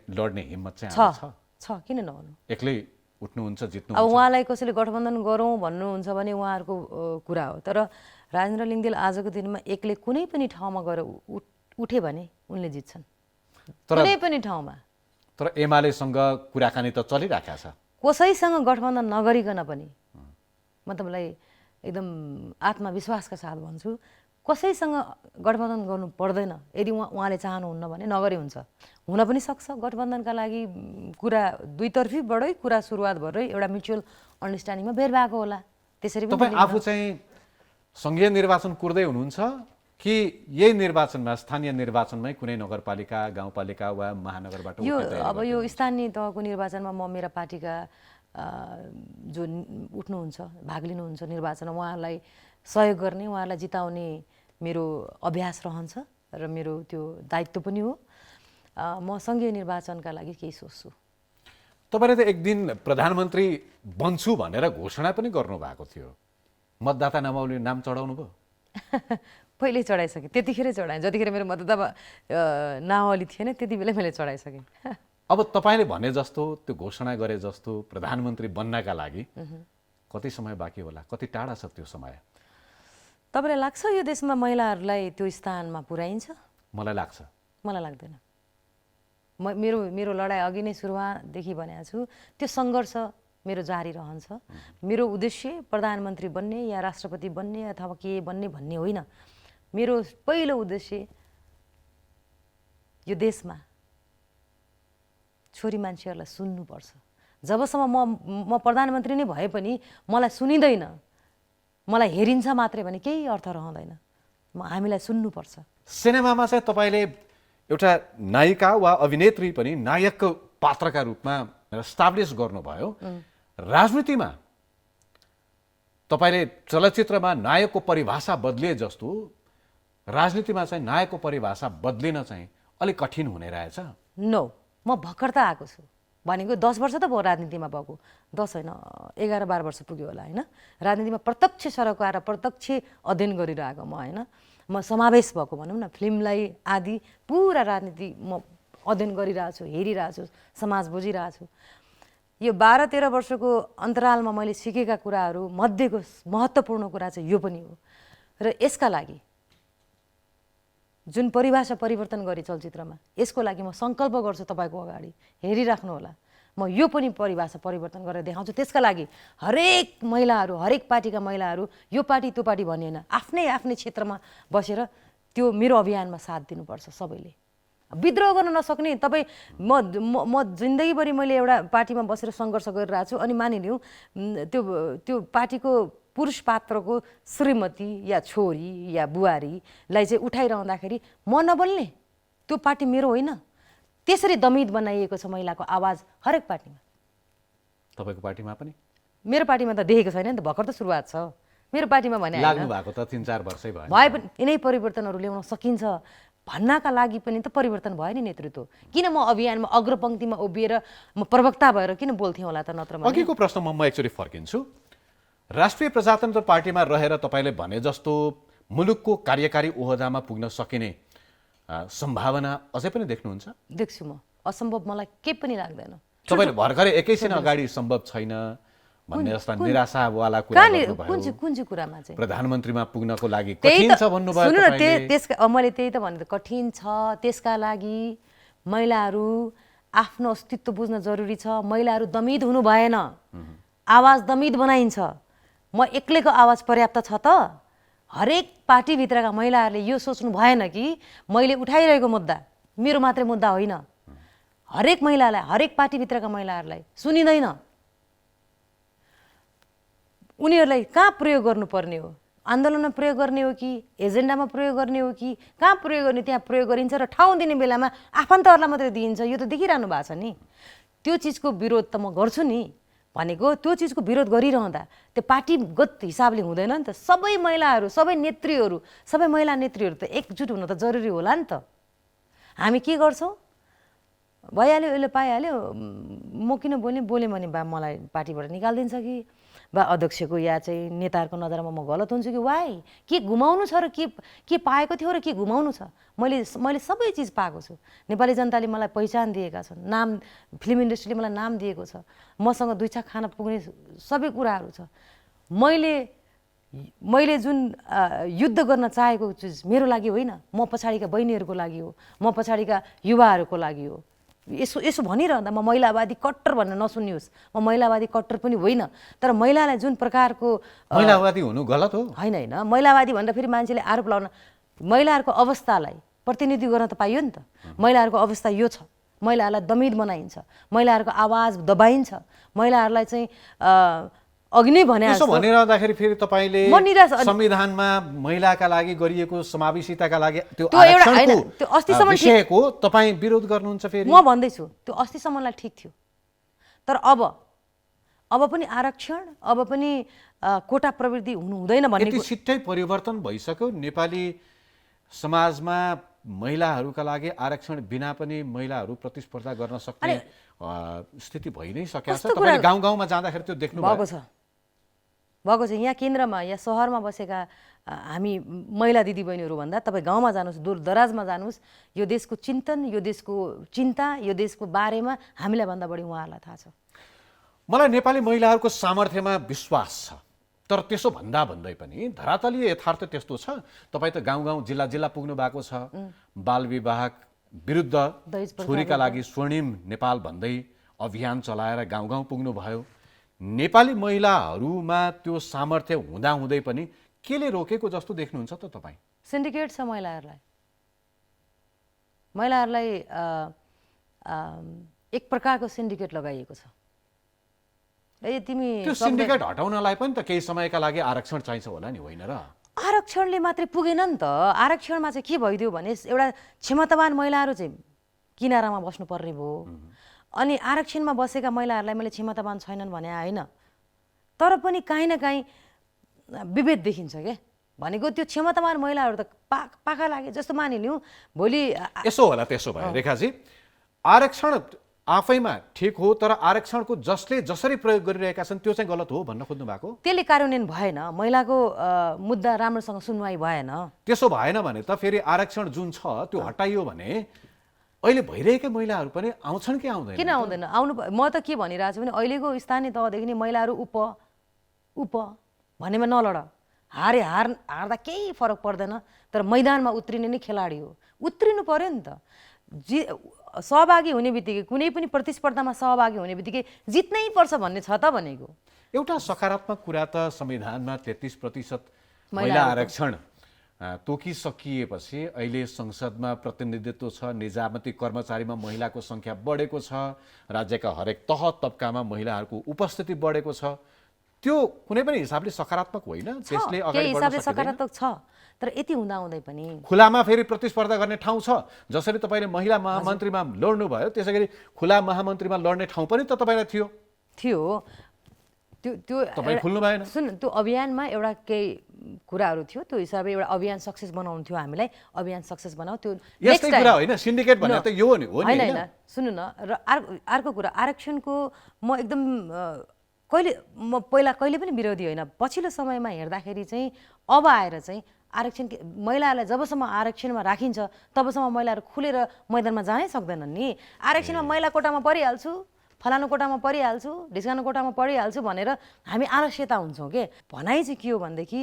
लड्ने हिम्मत चाहिँ
छ। किन नहुनु?
एक्लै उठ्नुहुन्छ, जित्नु।
अब उहाँलाई कसैले गठबन्धन गरौँ भन्नुहुन्छ भने उहाँहरूको कुरा हो। तर राजेन्द्र लिङ्गदेल आजको दिनमा एक्लै कुनै पनि ठाउँमा गएर उठे भने उनले जित्छन्, कुनै पनि ठाउँमा।
तर एमालेसँग कुराकानी त चलिरहेको छ।
कसैसँग गठबन्धन नगरिकन पनि म तपाईँलाई एकदम आत्मविश्वासका साथ भन्छु, कसैसँग गठबन्धन गर्नु पर्दैन। यदि उहाँले चाहनुहुन्न भने नगरे हुन्छ। हुन पनि सक्छ गठबन्धनका लागि कुरा दुईतर्फीबाटै कुरा सुरुवात भएर एउटा म्युचुअल अन्डरस्ट्यान्डिङमा बेर भएको होला। त्यसरी पनि
तपाईँ आफू चाहिँ सङ्घीय निर्वाचन कुर्दै हुनुहुन्छ कि यही निर्वाचनमा, स्थानीय निर्वाचनमै कुनै नगरपालिका, गाउँपालिका वा महानगरबाट?
अब यो स्थानीय तहको निर्वाचनमा म मेरा पार्टीका जो उठ्नुहुन्छ, भाग लिनुहुन्छ निर्वाचनमा, उहाँहरूलाई सहयोग गर्ने, उहाँहरूलाई जिताउने मेरो अभ्यास रहन्छ र मेरो त्यो दायित्व पनि हो। म सङ्घीय निर्वाचनका लागि केही सोच्छु।
तपाईँले त एक दिन प्रधानमन्त्री बन्छु भनेर घोषणा पनि गर्नुभएको थियो, मतदाता नामावली नाम चढाउनु भयो?
पहिल्यै चढाइसकेँ, त्यतिखेरै चढाएँ। जतिखेर मेरो मतदाता नामावली थिएन त्यति बेलै मैले चढाइसकेँ।
अब तपाईँले भने जस्तो, त्यो घोषणा गरे जस्तो प्रधानमन्त्री बन्नका लागि कति समय बाँकी होला? कति टाढा छ त्यो समय?
तपाईँलाई लाग्छ यो देशमा महिलाहरूलाई त्यो स्थानमा पुर्याइन्छ?
मलाई लाग्छ।
मलाई लाग्दैन। मेरो लडाइँ अघि नै सुरुवातदेखि भनेको छु, त्यो सङ्घर्ष मेरो जारी रहन्छ। मेरो उद्देश्य प्रधानमन्त्री बन्ने या राष्ट्रपति बन्ने अथवा के बन्ने भन्ने होइन। मेरो पहिलो उद्देश्य यो देशमा छोरी मान्छेहरूलाई सुन्नुपर्छ। जबसम्म म प्रधानमन्त्री नै भए पनि मलाई सुनिँदैन, मलाई हेरिन्छ मात्रै भने केही अर्थ रहँदैन। हामीलाई सुन्नुपर्छ।
सिनेमामा चाहिँ तपाईँले एउटा नायिका वा अभिनेत्री पनि नायकको पात्रका रूपमा एस्टाब्लिस गर्नुभयो। राजनीतिमा तपाईँले चलचित्रमा नायकको परिभाषा बदलिए जस्तो राजनीतिमा चाहिँ नायकको परिभाषा बदलिन चाहिँ अलिक कठिन हुने रहेछ।
नो, म भर्खर त आएको छु। भनेको 10 वर्ष त भयो राजनीतिमा भएको। 10 होइन, 11-12 वर्ष पुग्यो होला होइन। राजनीतिमा प्रत्यक्ष सडक आएर प्रत्यक्ष अध्ययन गरिरहेको म होइन। म समावेश भएको भनौँ न, फिल्मलाई आदि पुरा राजनीति म अध्ययन गरिरहेको छु, हेरिरहेको छु, समाज बुझिरहेको छु। यो 12-13 वर्षको अन्तरालमा मैले सिकेका कुराहरू मध्येको महत्त्वपूर्ण कुरा चाहिँ यो पनि हो। र यसका लागि जुन परिभाषा परिवर्तन गरे चलचित्रमा, यसको लागि म सङ्कल्प गर्छु तपाईँको अगाडि, हेरिराख्नु होला। म यो पनि परिभाषा परिवर्तन गरेर देखाउँछु। त्यसका लागि हरेक महिलाहरू, हरेक पार्टीका महिलाहरू यो पार्टी त्यो पार्टी भन्ने होइन, आफ्नै आफ्नै क्षेत्रमा बसेर त्यो मेरो अभियानमा साथ दिनुपर्छ सबैले। विद्रोह गर्न नसक्ने तपाईँ म जिन्दगीभरि मैले एउटा पार्टीमा बसेर सङ्घर्ष गरिरहेको छु, अनि मानिलिउँ त्यो पार्टीको पुरुष पात्रको श्रीमती या छोरी या बुहारीलाई चाहिँ उठाइरहँदाखेरि म नबोल्ने, त्यो पार्टी मेरो होइन। त्यसरी दमित बनाइएको छ महिलाको आवाज हरेक पार्टीमा।
तपाईँको पार्टीमा पनि?
मेरो पार्टीमा त देखेको छैन नि त, भर्खर त सुरुवात छ। मेरो पार्टीमा भने
लाग्नु भएको त 3-4 वर्षै भयो।
भए पनि यिनै परिवर्तनहरू ल्याउन सकिन्छ भन्नका लागि पनि त परिवर्तन भयो नि नेतृत्व। किन म अभियानमा अग्रपङ्क्तिमा उभिएर म प्रवक्ता भएर किन बोल्थेँ होला त? नत्र
अघिको प्रश्नमा म एकचोटि फर्किन्छु। राष्ट्रिय प्रजातन्त्र पार्टीमा रहेर तपाईँले भने जस्तो मुलुकको कार्यकारी ओहदामा पुग्न सकिने सम्भावना अझै पनि देख्नुहुन्छ?
देख्छु म। असम्भव मलाई केही पनि लाग्दैन।
तपाईँले भर्खरै एकैछिन अगाडि सम्भव छैन भन्ने जस्ता निराशावाला कुरा गर्नुभयो।
कुन चाहिँ कुरामा चाहिँ?
प्रधानमन्त्रीमा पुग्नको लागि कठिन छ भन्नुभयो
सुन्नु न,
तपाईँले।
मैले त्यही त भनेको, कठिन छ। त्यसका लागि महिलाहरू आफ्नो अस्तित्व बुझ्न जरुरी छ। महिलाहरू दमित हुनु भएन, आवाज दमित बनाइन्छ। म एक्लैको आवाज पर्याप्त छ त? हरेक पार्टीभित्रका महिलाहरूले यो सोच्नु भएन कि मैले उठाइरहेको मुद्दा मेरो मात्रै मुद्दा होइन, हरेक महिलालाई, हरेक पार्टीभित्रका महिलाहरूलाई सुनिँदैन। उनीहरूलाई कहाँ प्रयोग गर्नुपर्ने हो? आन्दोलनमा प्रयोग गर्ने हो कि एजेन्डामा प्रयोग गर्ने हो कि कहाँ प्रयोग गर्ने? त्यहाँ प्रयोग गरिन्छ र ठाउँ दिने बेलामा आफन्तहरूलाई मात्रै दिइन्छ। यो त देखिरहनु भएको छ नि। त्यो चिजको विरोध त म गर्छु नि। भनेको त्यो चिजको विरोध गरिरहँदा त्यो पार्टीगत हिसाबले हुँदैन नि त। सबै महिलाहरू, सबै नेत्रीहरू, सबै महिला नेत्रीहरू त एकजुट हुन त जरुरी होला नि त। हामी के गर्छौँ? भइहाल्यो, यसले पाइहाल्यो, म किन बोलेँ भने बा मलाई पार्टीबाट निकालिदिन्छ कि बा अध्यक्षको या चाहिँ नेताहरूको नजरमा म गलत हुन्छु कि वाइ के घुमाउनु छ र के पाएको थियो र के घुमाउनु छ? मैले सबै चिज पाएको छु। नेपाली जनताले मलाई पहिचान दिएका छन्, नाम, फिल्म इन्डस्ट्रीले मलाई नाम दिएको छ। मसँग दुई छाक खान पुग्ने सबै कुराहरू छ। मैले जुन युद्ध गर्न चाहेको चिज मेरो लागि होइन, म पछाडिका बहिनीहरूको लागि हो, म पछाडिका युवाहरूको लागि हो। यसो भनिरहँदा म महिलावादी कट्टर भन्न नसुन्नुहोस्, म महिलावादी कट्टर पनि होइन। तर महिलालाई जुन प्रकारको
महिलावादी हुनु गलत हो?
होइन। महिलावादी भन्दा फेरि मान्छेले आरोप लगाउन, महिलाहरूको अवस्थालाई प्रतिनिधि गर्न त पाइयो नि त। महिलाहरूको अवस्था यो छ, महिलाहरूलाई दमित बनाइन्छ, महिलाहरूको आवाज दबाइन्छ, महिलाहरूलाई चाहिँ अघि नै भने
यसो भनिरहँदाखेरि फेरि तपाईँले संविधानमा महिलाका लागि गरिएको समावेशिताका लागि त्यो विषयको तपाईँ विरोध गर्नुहुन्छ? फेरि
म भन्दैछु त्यो अस्तिसम्मलाई ठिक थियो, तर अब पनि आरक्षण, अब पनि कोटा प्रवृत्ति हुनु हुँदैन भन्ने
छिट्टै परिवर्तन भइसक्यो। नेपाली समाजमा महिलाहरूका लागि आरक्षण बिना पनि महिलाहरू प्रतिस्पर्धा गर्न सक्ने स्थिति भइ नै सकेको छ। तपाईले गाउँ गाउँमा जाँदाखेरि त्यो देख्नु
भएको छ। यहाँ केन्द्रमा या सहरमा बसेका हामी महिला दिदीबहिनीहरू भन्दा तपाईँ गाउँमा जानुहोस्, दूर दराजमा जानुहोस्, यो देशको चिन्तन, यो देशको चिन्ता, यो देशको बारेमा हामीलाई भन्दा बढी उहाँहरूलाई थाहा छ।
मलाई नेपाली महिलाहरूको सामर्थ्यमा विश्वास छ। तर त्यसो भन्दा भन्दै पनि धरातलीय यथार्थ त्यस्तो छ। तपाईँ त गाउँ गाउँ जिल्ला जिल्ला पुग्नु भएको छ। बाल विवाह विरुद्ध
दहेज प्रथा
छोरीका लागि स्वर्णिम नेपाल भन्दै अभियान चलाएर गाउँ गाउँ पुग्नुभयो। नेपाली महिलाहरूमा त्यो सामर्थ्य हुँदाहुँदै पनि केले रोकेको जस्तो देख्नुहुन्छ त तपाईँ?
सिन्डिकेट छ महिलाहरूलाई एक प्रकारको सिन्डिकेट लगाइएको छ। तिमी
त्यो सिन्डिकेट हटाउनलाई पनि त केही समयका लागि आरक्षण चाहिन्छ होला नि, होइन र?
आरक्षणले मात्रै पुगेन नि त। आरक्षणमा चाहिँ के भइदियो भने एउटा क्षमतावान महिलाहरू चाहिँ किनारामा बस्नुपर्ने भयो। अनि आरक्षणमा बसेका महिलाहरूलाई मैले क्षमतावान छैनन् भने होइन, तर पनि काहीँ न काहीँ विभेद देखिन्छ क्या। भनेको त्यो क्षमतावान महिलाहरू त पाखा लागे जस्तो मानिलिउँ। भोलि
यसो होला त्यसो भए रेखाजी, आरक्षण आफैमा ठिक हो, तर आरक्षणको जसले जसरी प्रयोग गरिरहेका छन् त्यो चाहिँ गलत हो भन्न खोज्नु भएको?
त्यसले कार्यान्वयन भएन, महिलाको मुद्दा राम्रोसँग सुनवाई भएन।
त्यसो भएन भने त फेरि आरक्षण जुन छ त्यो हटाइयो भने अहिले भइरहेका महिलाहरू पनि आउँछन् कि आउँदैन?
किन आउँदैन? म त के भनिरहेको छु भने अहिलेको स्थानीय तहदेखि नै महिलाहरू उप भनेमा नलड। हार्दा केही फरक पर्दैन, तर मैदानमा उत्रिने नै खेलाडी हो। उत्रिनु पर्यो नि त। सहभागी हुने बित्तिकै, कुनै पनि प्रतिस्पर्धामा सहभागी हुने बित्तिकै जित्नै पर्छ भन्ने छ त भनेको।
एउटा सकारात्मक कुरा त संविधानमा 33% महिला आरक्षण तोकिसकिएपछि अहिले संसदमा प्रतिनिधित्व छ, निजामती कर्मचारीमा महिलाको सङ्ख्या बढेको छ, राज्यका हरेक तह तब्कामा महिलाहरूको उपस्थिति बढेको छ। त्यो कुनै पनि हिसाबले सकारात्मक होइन? त्यसले अगाडि बढ्न
हिसाबले
सकिँदैन?
सकारात्मक छ, तर यति हुँदाहुँदै पनि
खुलामा फेरि प्रतिस्पर्धा गर्ने ठाउँ छ। जसरी तपाईँले महिला महामन्त्रीमा लड्नु भयो, त्यसै गरी खुला महामन्त्रीमा लड्ने ठाउँ पनि त तपाईँलाई थियो।
त्यो
तपाईँ खुल्नु भएन।
सुन, त्यो अभियानमा एउटा केही कुराहरू थियो, त्यो हिसाबले एउटा अभियान सक्सेस बनाउनु थियो हामीलाई। अभियान सक्सेस बनाऊ, त्यो
यस्तै कुरा होइन। सिन्डिकेट भने त यो नि हो नि।
होइन, सुन्नु न। र अर्को कुरा, आरक्षणको म एकदम कहिले पनि विरोधी होइन। पछिल्लो समयमा हेर्दाखेरि चाहिँ अब आएर चाहिँ आरक्षण महिलाहरूलाई जबसम्म आरक्षणमा राखिन्छ तबसम्म महिलाहरू खुलेर मैदानमा जानै सक्दैनन् नि। आरक्षणमा महिला कोटामा परिहाल्छु, फलानु कोटामा परिहाल्छु, ढिस्कानु कोटामा परिहाल्छु भनेर हामी आलस्यता हुन्छौँ के। भनाइ चाहिँ के हो भनेदेखि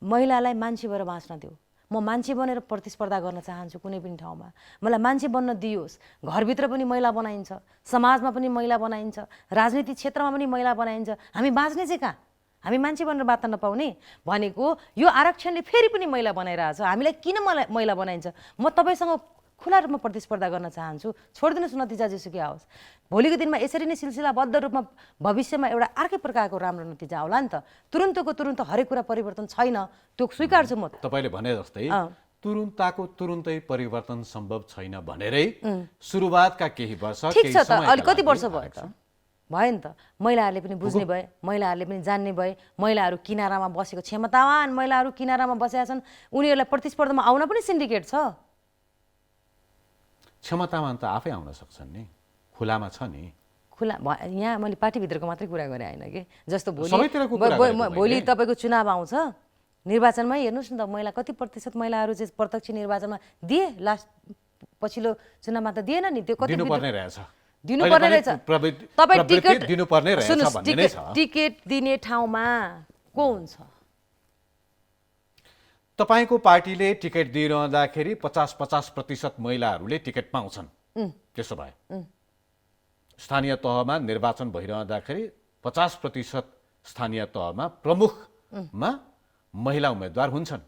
महिलालाई मान्छे भएर बाँच्न दियो। म मान्छे बनेर प्रतिस्पर्धा गर्न चाहन्छु कुनै पनि ठाउँमा, मलाई मान्छे बन्न दियोस्। घरभित्र पनि महिला बनाइन्छ, समाजमा पनि महिला बनाइन्छ, राजनीतिक क्षेत्रमा पनि महिला बनाइन्छ। हामी बाँच्ने चाहिँ कहाँ? हामी मान्छे बनेर बाँच्न नपाउने भनेको यो आरक्षणले फेरि पनि महिला बनाइरहेछ। हामीलाई किन महिला बनाइन्छ? म तपाईँसँग खुला रूपमा प्रतिस्पर्धा गर्न चाहन्छु, छोडिदिनुहोस् नतिजा जेसुकै आओस्। भोलिको दिनमा यसरी नै सिलसिलाबद्ध रूपमा भविष्यमा एउटा अर्कै प्रकारको राम्रो नतिजा आउला नि त। तुरुन्तको तुरुन्त हरेक कुरा परिवर्तन छैन, त्यो स्वीकार्छु म।
तपाईँले भने जस्तै तुरुन्तै परिवर्तन सम्भव छैन भनेरै सुरुवातका केही वर्ष,
ठिक छ त, अहिले कति वर्ष भयो त? भयो नि त। महिलाहरूले पनि बुझ्ने भए, महिलाहरूले पनि जान्ने भए। महिलाहरू किनारामा बसेको क्षमतावान महिलाहरू किनारामा बसेका छन्, उनीहरूलाई प्रतिस्पर्धामा आउन पनि सिन्डिकेट छ।
क्षमतावान त आफै आउन सक्छन् नि, खुलामा छ नि।
खुला यहाँ मैले पार्टीभित्रको मात्रै कुरा गरेँ होइन कि। जस्तो
सबैतिरको कुरा गरेको
भोलि तपाईँको चुनाव आउँछ, निर्वाचनमै हेर्नुहोस् न त महिला कति प्रतिशत महिलाहरू चाहिँ प्रत्यक्ष निर्वाचनमा दिए। लास्ट पछिल्लो चुनावमा त दिएन नि। त्यो कति
दिनुपर्ने रहेछ,
दिनुपर्ने रहेछ। तपाईँ
टिकट
टिकट दिने ठाउँमा को हुन्छ?
तपाईँको पार्टीले टिकट दिइरहँदाखेरि 50% महिलाहरूले टिकट पाउँछन्। त्यसो भए स्थानीय तहमा निर्वाचन भइरहँदाखेरि 50% स्थानीय तहमा प्रमुखमा महिला उम्मेदवार हुन्छन्।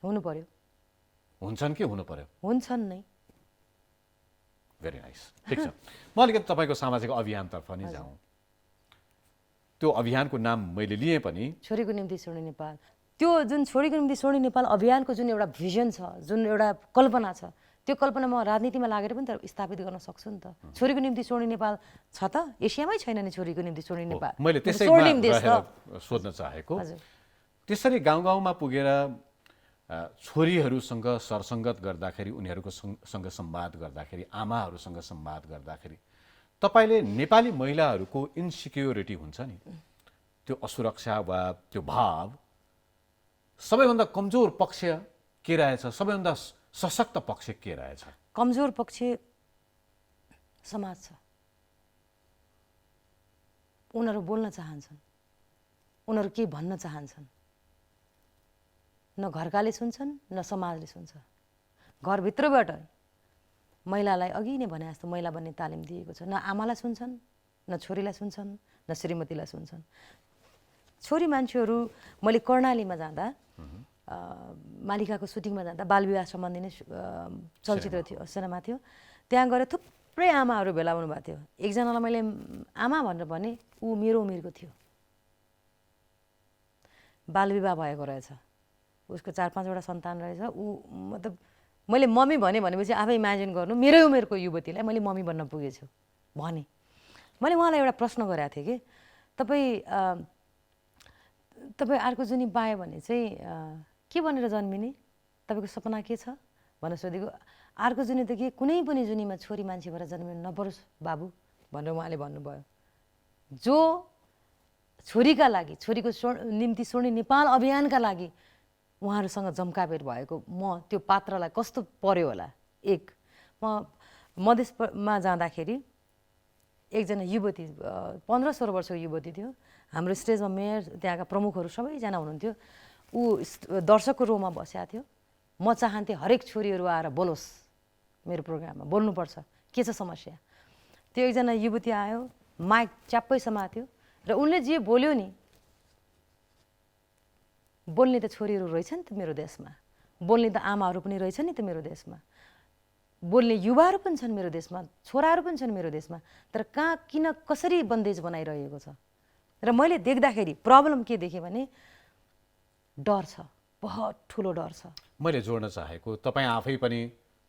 हुनु पर्यो।
हुन्छन् कि हुनु पर्यो?
हुन्छन् नै।
भेरी नाइस, ठिक छ। म अलिकति तपाईँको सामाजिक अभियानतर्फ नि जाउँ। त्यो अभियानको नाम मैले लिए पनि
छोरीको निम्ति स्वर्ण नेपाल। त्यो जुन छोरीको निम्ति स्वर्ण नेपाल अभियानको जुन एउटा भिजन छ, जुन एउटा कल्पना छ, त्यो कल्पना म राजनीतिमा लागेर पनि त स्थापित गर्न सक्छु नि त। छोरीको निम्ति स्वर्ण नेपाल छ त, एसियामै छैन नि छोरीको निम्ति स्वर्ण नेपाल।
मैले त्यसैमा सोध्न चाहेको, त्यसरी गाउँ गाउँमा पुगेर छोरीहरूसँग सरसङ्गत गर्दाखेरि, उनीहरूको सँग संवाद गर्दाखेरि, आमाहरूसँग संवाद गर्दाखेरि तपाईँले नेपाली महिलाहरूको इन्सिक्योरिटी हुन्छ नि, त्यो असुरक्षा वा त्यो भाव, सबैभन्दा कमजोर पक्ष के रहेछ, सबैभन्दा सशक्त पक्ष के रहेछ?
कमजोर पक्ष समाज छ। उनीहरू बोल्न चाहन्छन्, उनीहरू केही भन्न चाहन्छन्। न घरकाले सुन्छन् न समाजले सुन्छ। घरभित्रबाट महिलालाई अघि नै भने जस्तो महिला बन्ने तालिम दिएको छ। न आमालाई सुन्छन्, न छोरीलाई सुन्छन्, न श्रीमतीलाई सुन्छन्। छोरी मान्छेहरू, मैले कर्णालीमा जाँदा मालिकाको सुटिङमा जाँदा बालविवाह सम्बन्धी नै चलचित्र थियो, सिनेमा थियो। त्यहाँ गएर थुप्रै आमाहरू भेला हुनुभएको थियो। एकजनालाई मैले आमा भनेर भने, ऊ मेरो उमेरको थियो, बालविवाह भएको रहेछ, उसको 4-5वटा सन्तान रहेछ। ऊ मतलब मैले मम्मी भनेपछि आफै इमेजिन गर्नु, मेरै उमेरको युवतीलाई मैले मम्मी भन्न पुगेछु भने। मैले उहाँलाई एउटा प्रश्न गरेको थिएँ कि तपाईँ अर्को जुनी पायो भने चाहिँ के भनेर जन्मिने, तपाईँको सपना के छ भनेर सोधेको। अर्को जुनी त के, कुनै पनि जुनीमा छोरी मान्छे भएर जन्मिनु नपरोस् बाबु भनेर उहाँले भन्नुभयो। जो छोरीका लागि, छोरीको निम्ति स्वर्ण नेपाल अभियानका लागि उहाँहरूसँग जम्काभेट भएको म त्यो पात्रलाई कस्तो पर्यो होला। एक, म मधेसमा जाँदाखेरि एकजना युवती 15-16 वर्षको युवती थियो। हाम्रो स्टेजमा मेयर, त्यहाँका प्रमुखहरू सबैजना हुनुहुन्थ्यो। ऊ दर्शकको रोमा बसेको थियो। म चाहन्थेँ हरेक छोरीहरू आएर बोलोस् मेरो प्रोग्राममा, बोल्नुपर्छ, के छ समस्या। त्यो एकजना युवती आयो, माइक च्याप्पै समाएको थियो र उनले जे बोल्यो नि, बोल्ने त छोरीहरू रहेछ नि त मेरो देशमा, बोल्ने त आमाहरू पनि रहेछ नि त मेरो देशमा, बोल्ने युवाहरू पनि छन् मेरो देशमा, छोराहरू पनि छन् मेरो देशमा। तर कहाँ किन कसरी बन्देज बनाइरहेको छ। र मैले देख्दाखेरि प्रब्लम के देखेँ भने डर छ, बहुत ठुलो डर छ।
मैले जोड्न चाहेको, तपाईँ आफै पनि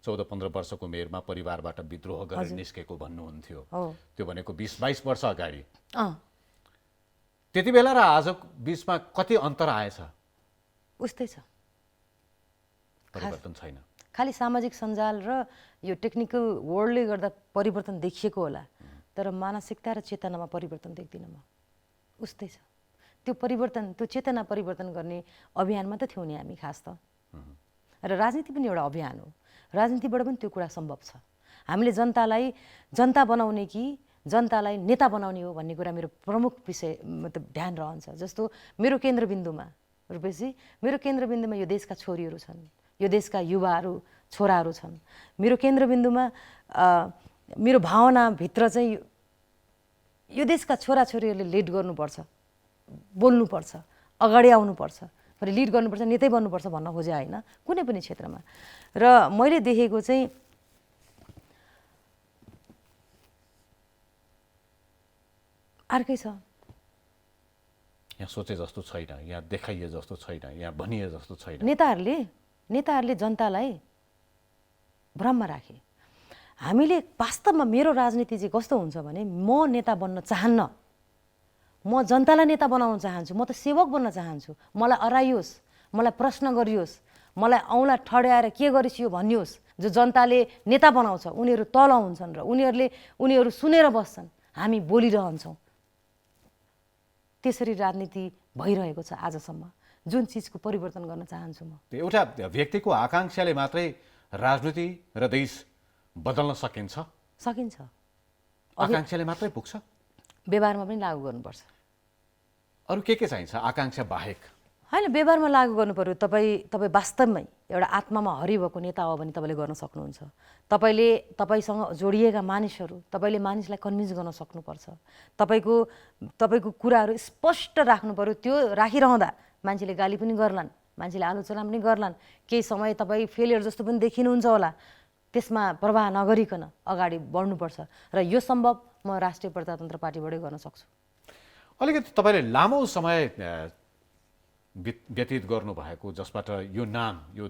14-15 वर्षको उमेरमा परिवारबाट विद्रोह गरेर निस्केको भन्नुहुन्थ्यो। त्यो भनेको 20-22 वर्ष अगाडि। त्यति बेला र आजको बिचमा कति अन्तर आएछ?
उस्तै छ,
परिवर्तन छैन।
खालि सामाजिक सञ्जाल र यो टेक्निकल वर्ल्डले गर्दा परिवर्तन देखिएको होला, तर मानसिकता र चेतनामा परिवर्तन देख्दिनँ म। उस्तै छ। त्यो परिवर्तन, त्यो चेतना परिवर्तन गर्ने अभियानमा त थियौँ नि हामी खास त। र राजनीति पनि एउटा अभियान हो। राजनीतिबाट पनि त्यो कुरा सम्भव छ। हामीले जनतालाई जनता बनाउने कि जनतालाई नेता बनाउने हो भन्ने कुरा मेरो प्रमुख विषय, मतलब ध्यान रहन्छ। जस्तो मेरो केन्द्रबिन्दुमा रूपेशजी, मेरो केन्द्रबिन्दुमा यो देशका छोरीहरू छन्, यो देशका युवाहरू, छोराहरू छन्। मेरो केन्द्रबिन्दुमा मेरो भावनाभित्र चाहिँ यो देशका छोराछोरीहरूले लिड गर्नुपर्छ, बोल्नुपर्छ, अगाडि आउनुपर्छ, फेरि लिड गर्नुपर्छ, नेतै बन्नुपर्छ भन्न खोजे होइन, कुनै पनि क्षेत्रमा। र मैले देखेको चाहिँ अर्कै छ।
यहाँ सोचे जस्तो छैन, यहाँ देखाइए जस्तो छैन, यहाँ भनिए जस्तो छैन।
नेताहरूले जनतालाई भ्रममा राखे। हामीले वास्तवमा मेरो राजनीति चाहिँ कस्तो हुन्छ भने, म नेता बन्न चाहन्न, म जनतालाई नेता बनाउन चाहन्छु, म त सेवक बन्न चाहन्छु। मलाई अराइयोस्, मलाई प्रश्न गरियोस्, मलाई औँला ठड्याएर के गरिसियो भनियोस्। जो जनताले नेता बनाउँछ उनीहरू तल हुन्छन् र उनीहरू सुनेर बस्छन्, हामी बोलिरहन्छौँ। त्यसरी राजनीति भइरहेको छ आजसम्म, जुन चिजको परिवर्तन गर्न चाहन्छु म।
एउटा व्यक्तिको आकाङ्क्षाले मात्रै राजनीति र देश बदल्न सकिन्छ?
सकिन्छ।
आकाङ्क्षाले मात्रै पुग्छ?
व्यवहारमा पनि लागू गर्नुपर्छ।
अरू के चाहिन्छ आकाङ्क्षा बाहेक?
होइन, व्यवहारमा लागू गर्नु पर्यो। तपाईँ वास्तवमै एउटा आत्मामा हरिभएको नेता हो भने तपाईँले गर्न सक्नुहुन्छ। तपाईँसँग जोडिएका मानिसहरू, तपाईँले मानिसलाई कन्भिन्स गर्न सक्नुपर्छ। तपाईँको कुराहरू स्पष्ट राख्नु पर्यो। त्यो राखिरहँदा मान्छेले गाली पनि गर्लान्, मान्छेले आलोचना पनि गर्लान्, केही समय तपाईँ फेलियर जस्तो पनि देखिनुहुन्छ होला। त्यसमा प्रवाह नगरिकन अगाडि बढ्नुपर्छ। र यो सम्भव म राष्ट्रिय प्रजातन्त्र पार्टीबाटै गर्न सक्छु।
अलिकति तपाईँले लामो समय व्यतीत गर्नुभएको, जसबाट यो नाम, यो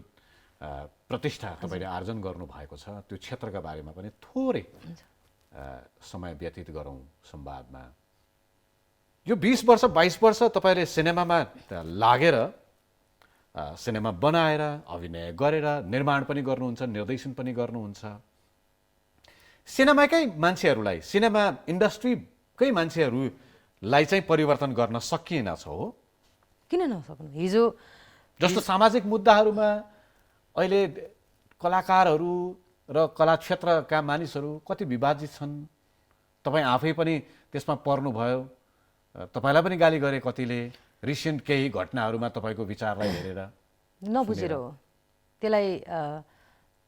प्रतिष्ठा तपाईँले आर्जन गर्नुभएको छ, त्यो क्षेत्रका बारेमा पनि थोरै समय व्यतीत गरौँ संवादमा। यो 20 वर्ष 22 वर्ष तपाईँले सिनेमामा लागेर, सिनेमा बनाएर, अभिनय गरेर, निर्माण पनि गर्नुहुन्छ, निर्देशन पनि गर्नुहुन्छ। सिनेमाकै मान्छेहरूलाई, सिनेमा इन्डस्ट्रीकै मान्छेहरूलाई चाहिँ परिवर्तन गर्न सकिएन छ हो?
किन नसक्नु? हिजो
जस्तो सामाजिक मुद्दाहरूमा अहिले कलाकारहरू र कला क्षेत्रका मानिसहरू कति विभाजित छन्। तपाईँ आफै पनि त्यसमा पर्नुभयो। तपाईँलाई पनि गाली गरे कतिले रिसेन्ट केही घटनाहरूमा तपाईँको विचारलाई हेरेर
नबुझेर हो त्यसलाई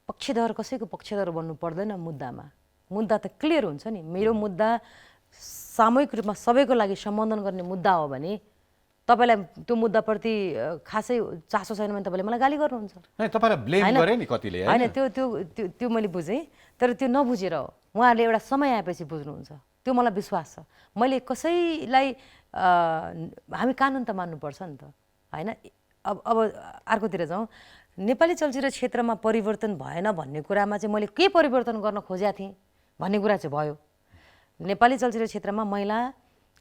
पक्षधर कसैको पक्षधर बन्नु पर्दैन मुद्दामा मुद्दा त क्लियर हुन्छ नि मेरो मुद्दा सामूहिक रूपमा सबैको लागि सम्बोधन गर्ने मुद्दा हो भने तपाईँलाई त्यो मुद्दाप्रति खासै चासो छैन भने तपाईँले मलाई गाली गर्नुहुन्छ
तपाईँलाई ब्लेम गरे नि कतिले
होइन त्यो त्यो त्यो त्यो मैले बुझेँ तर त्यो नबुझेर हो उहाँहरूले एउटा समय आएपछि बुझ्नुहुन्छ त्यो मलाई विश्वास छ मैले कसैलाई हामी कानुन त मान्नुपर्छ नि त होइन अब अर्कोतिर जाउँ नेपाली चलचित्र क्षेत्रमा परिवर्तन भएन भन्ने कुरामा चाहिँ मैले के परिवर्तन गर्न खोजेको थिएँ भन्ने कुरा चाहिँ भयो नेपाली चलचित्र क्षेत्रमा महिला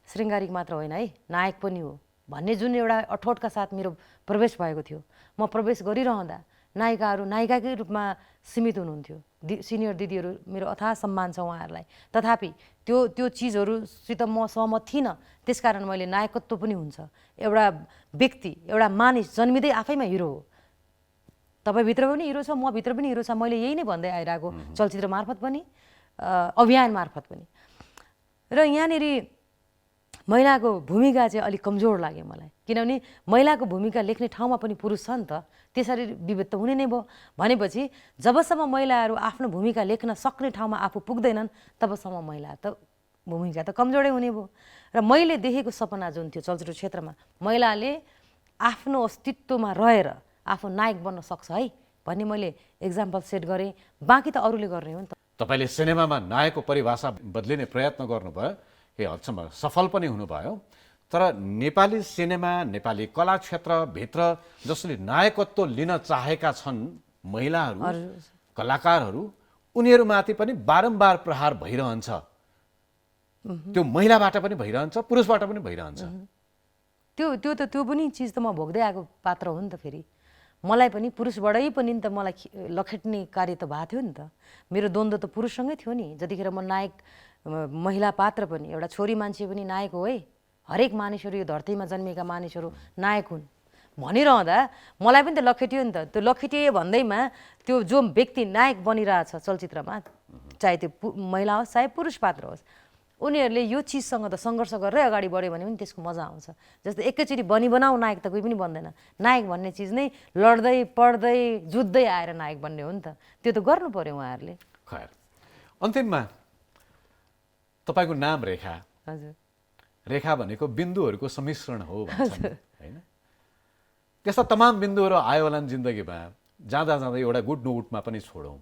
शृङ्गारिक मात्र होइन है नायक पनि हो भन्ने जुन एउटा अठोटका साथ मेरो प्रवेश भएको थियो म प्रवेश गरिरहँदा नायिकाहरू नायिकाकै रूपमा सीमित हुनुहुन्थ्यो सिनियर दिदीहरू मेरो अथाह सम्मान छ उहाँहरूलाई तथापि त्यो त्यो चिजहरूसित म सहमत थिइनँ त्यसकारण मैले नायकत्व पनि हुन्छ एउटा व्यक्ति एउटा मानिस जन्मिँदै आफैमा हिरो हो तपाईँभित्र पनि हिरो छ म भित्र पनि हिरो छ मैले यही नै भन्दै आइरहेको चलचित्र मार्फत पनि अभियान मार्फत पनि र यहाँनिर महिलाको भूमिका चाहिँ अलिक कमजोर लाग्यो मलाई किनभने महिलाको भूमिका लेख्ने ठाउँमा पनि पुरुष छ नि त त्यसरी विभेद त हुने नै भयो भनेपछि जबसम्म महिलाहरू आफ्नो भूमिका लेख्न सक्ने ठाउँमा आफू पुग्दैनन् तबसम्म महिला त भूमिका त कमजोरै हुने भयो र मैले देखेको सपना जुन थियो चलचित्र क्षेत्रमा महिलाले आफ्नो अस्तित्वमा रहेर आफू नायक बन्न सक्छ है भन्ने मैले एक्जाम्पल सेट गरेँ बाँकी त अरूले गर्ने हो नि त
तपाईँले सिनेमामा नायकको परिभाषा बदलिने प्रयत्न गर्नुभयो के हदसम्म सफल पनि हुनुभयो तर नेपाली सिनेमा नेपाली कला क्षेत्रभित्र जसले नायकत्व लिन चाहेका छन् महिलाहरू कलाकारहरू उनीहरूमाथि पनि बारम्बार प्रहार भइरहन्छ त्यो महिलाबाट पनि भइरहन्छ पुरुषबाट पनि भइरहन्छ
त्यो पनि चिज त म भोग्दै आएको पात्र हो नि त फेरि मलाई पनि पुरुषबाटै पनि त मलाई लखेट्ने कार्य त भएको थियो नि त मेरो द्वन्द्व त पुरुषसँगै थियो नि जतिखेर म नायक महिला पात्र पनि एउटा छोरी मान्छे पनि नायक हो है हरेक मानिसहरू यो धरतीमा जन्मिएका मानिसहरू नायक हुन् भनिरहँदा मलाई पनि त लखेटियो नि त त्यो लखेटिए भन्दैमा त्यो जो व्यक्ति नायक बनिरहेछ चलचित्रमा चाहे त्यो महिला होस् चाहे पुरुष पात्र होस् उनीहरूले यो चिजसँग त सङ्घर्ष गरेरै अगाडि बढ्यो भने पनि त्यसको मजा आउँछ जस्तै एकैचोटि बनाऊ नायक त कोही पनि बन्दैन नायक भन्ने चिज नै लड्दै पढ्दै जुत्दै आएर नायक बन्ने हो नि त त्यो त गर्नु पर्यो उहाँहरूले
खैर अन्तिममा तपाईँको नाम रेखा
हजुर
रेखा भनेको बिन्दुहरूको सम्मिश्रण हो भन्छन् हैन त्यस्ता तमाम बिन्दुहरू आयो होला जिन्दगीमा जाँदा जाँदै एउटा गुड नोटमा पनि छोडौँ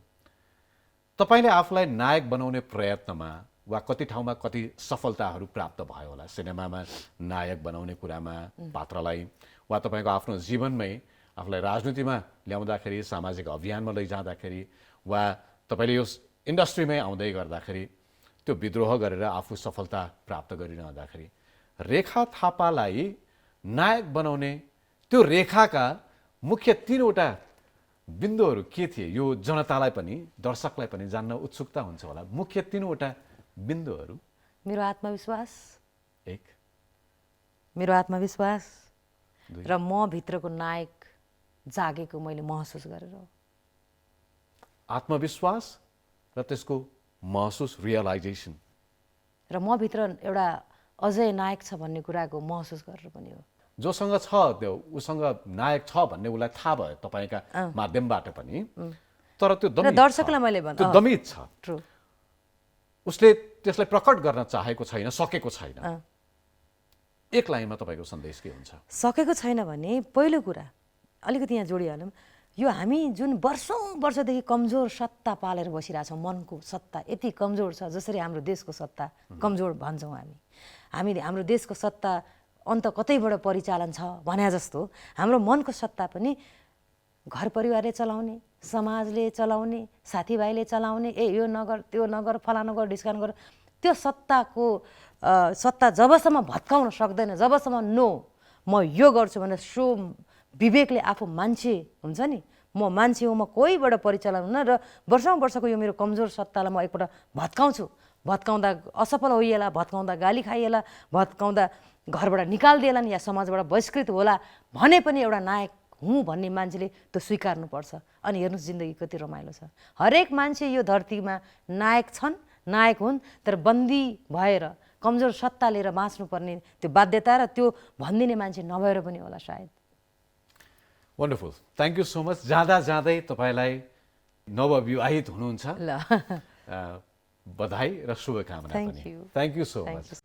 तपाईँले आफूलाई नायक बनाउने प्रयत्नमा वा कति ठाउँमा कति सफलताहरू प्राप्त भयो होला सिनेमामा नायक बनाउने कुरामा पात्रलाई वा तपाईँको आफ्नो जीवनमै आफूलाई राजनीतिमा ल्याउँदाखेरि सामाजिक अभियानमा लैजाँदाखेरि वा तपाईँले यो इन्डस्ट्रीमै आउँदै गर्दाखेरि त्यो विद्रोह गरेर आफू सफलता प्राप्त गरिरहँदाखेरि रेखा थापालाई नायक बनाउने त्यो रेखाका मुख्य 3वटा बिन्दुहरू के थिए यो जनतालाई पनि दर्शकलाई पनि जान्न उत्सुकता हुन्छ होला मुख्य 3वटा बिन्दुहरू
मेरो आत्मविश्वास
एक
मेरो आत्मविश्वास र म भित्रको नायक जागेको मैले महसुस गरेर
आत्मविश्वास र त्यसको महसुस रियलाइजेसन
र म भित्र एउटा अझै नायक छ भन्ने कुराको महसुस गरेर पनि हो
जोसँग छ त्यो उसँग नायक छ भन्ने उसलाई थाहा भयो तपाईँका माध्यमबाट पनि तर त्यो दमित
दर्शकलाई मैले भने
त्यो दमित छ
ट्रु
उसले त्यसलाई प्रकट गर्न चाहेको छैन सकेको छैन एक लाइनमा तपाईँको सन्देश के हुन्छ
सकेको छैन भने पहिलो कुरा अलिकति यहाँ जोडिहालौँ यो हामी जुन वर्षौँदेखि कमजोर सत्ता पालेर बसिरहेछौँ मनको सत्ता यति कमजोर छ जसरी हाम्रो देशको सत्ता कमजोर भन्छौँ हामी हाम्रो देशको सत्ता अन्त कतैबाट परिचालन छ भने जस्तो हाम्रो मनको सत्ता पनि घर परिवारले चलाउने समाजले चलाउने साथीभाइले चलाउने यो नगर त्यो नगर फलाना गर ढिस्कान गर त्यो सत्ता जबसम्म भत्काउन सक्दैन जबसम्म नो म यो गर्छु भनेर सो विवेकले आफू मान्छे हुन्छ नि म मान्छे हो म कोहीबाट परिचालन हुन र वर्षौँ यो मेरो कमजोर सत्तालाई म एकपल्ट भत्काउँछु भत्काउँदा असफल होइएला भत्काउँदा गाली खाइएला भत्काउँदा घरबाट निकालिदिएलान् या समाजबाट बहिष्कृत होला भने पनि एउटा नायक हुँ भन्ने मान्छेले त्यो स्वीकार्नुपर्छ अनि हेर्नुहोस् जिन्दगी कति रमाइलो छ हरेक मान्छे यो धरतीमा नायक छन् नायक हुन् तर बन्दी भएर कमजोर सत्ता लिएर बाँच्नुपर्ने त्यो बाध्यता र त्यो भनिदिने मान्छे नभएर पनि होला सायद।
Wonderful, thank you so much. जाँदा जाँदै तपाईँलाई नवविवाहित हुनुहुन्छ
ल
बधाई र शुभकामना
Thank
पनि।
you.
Thank you so
Thank
much.
you.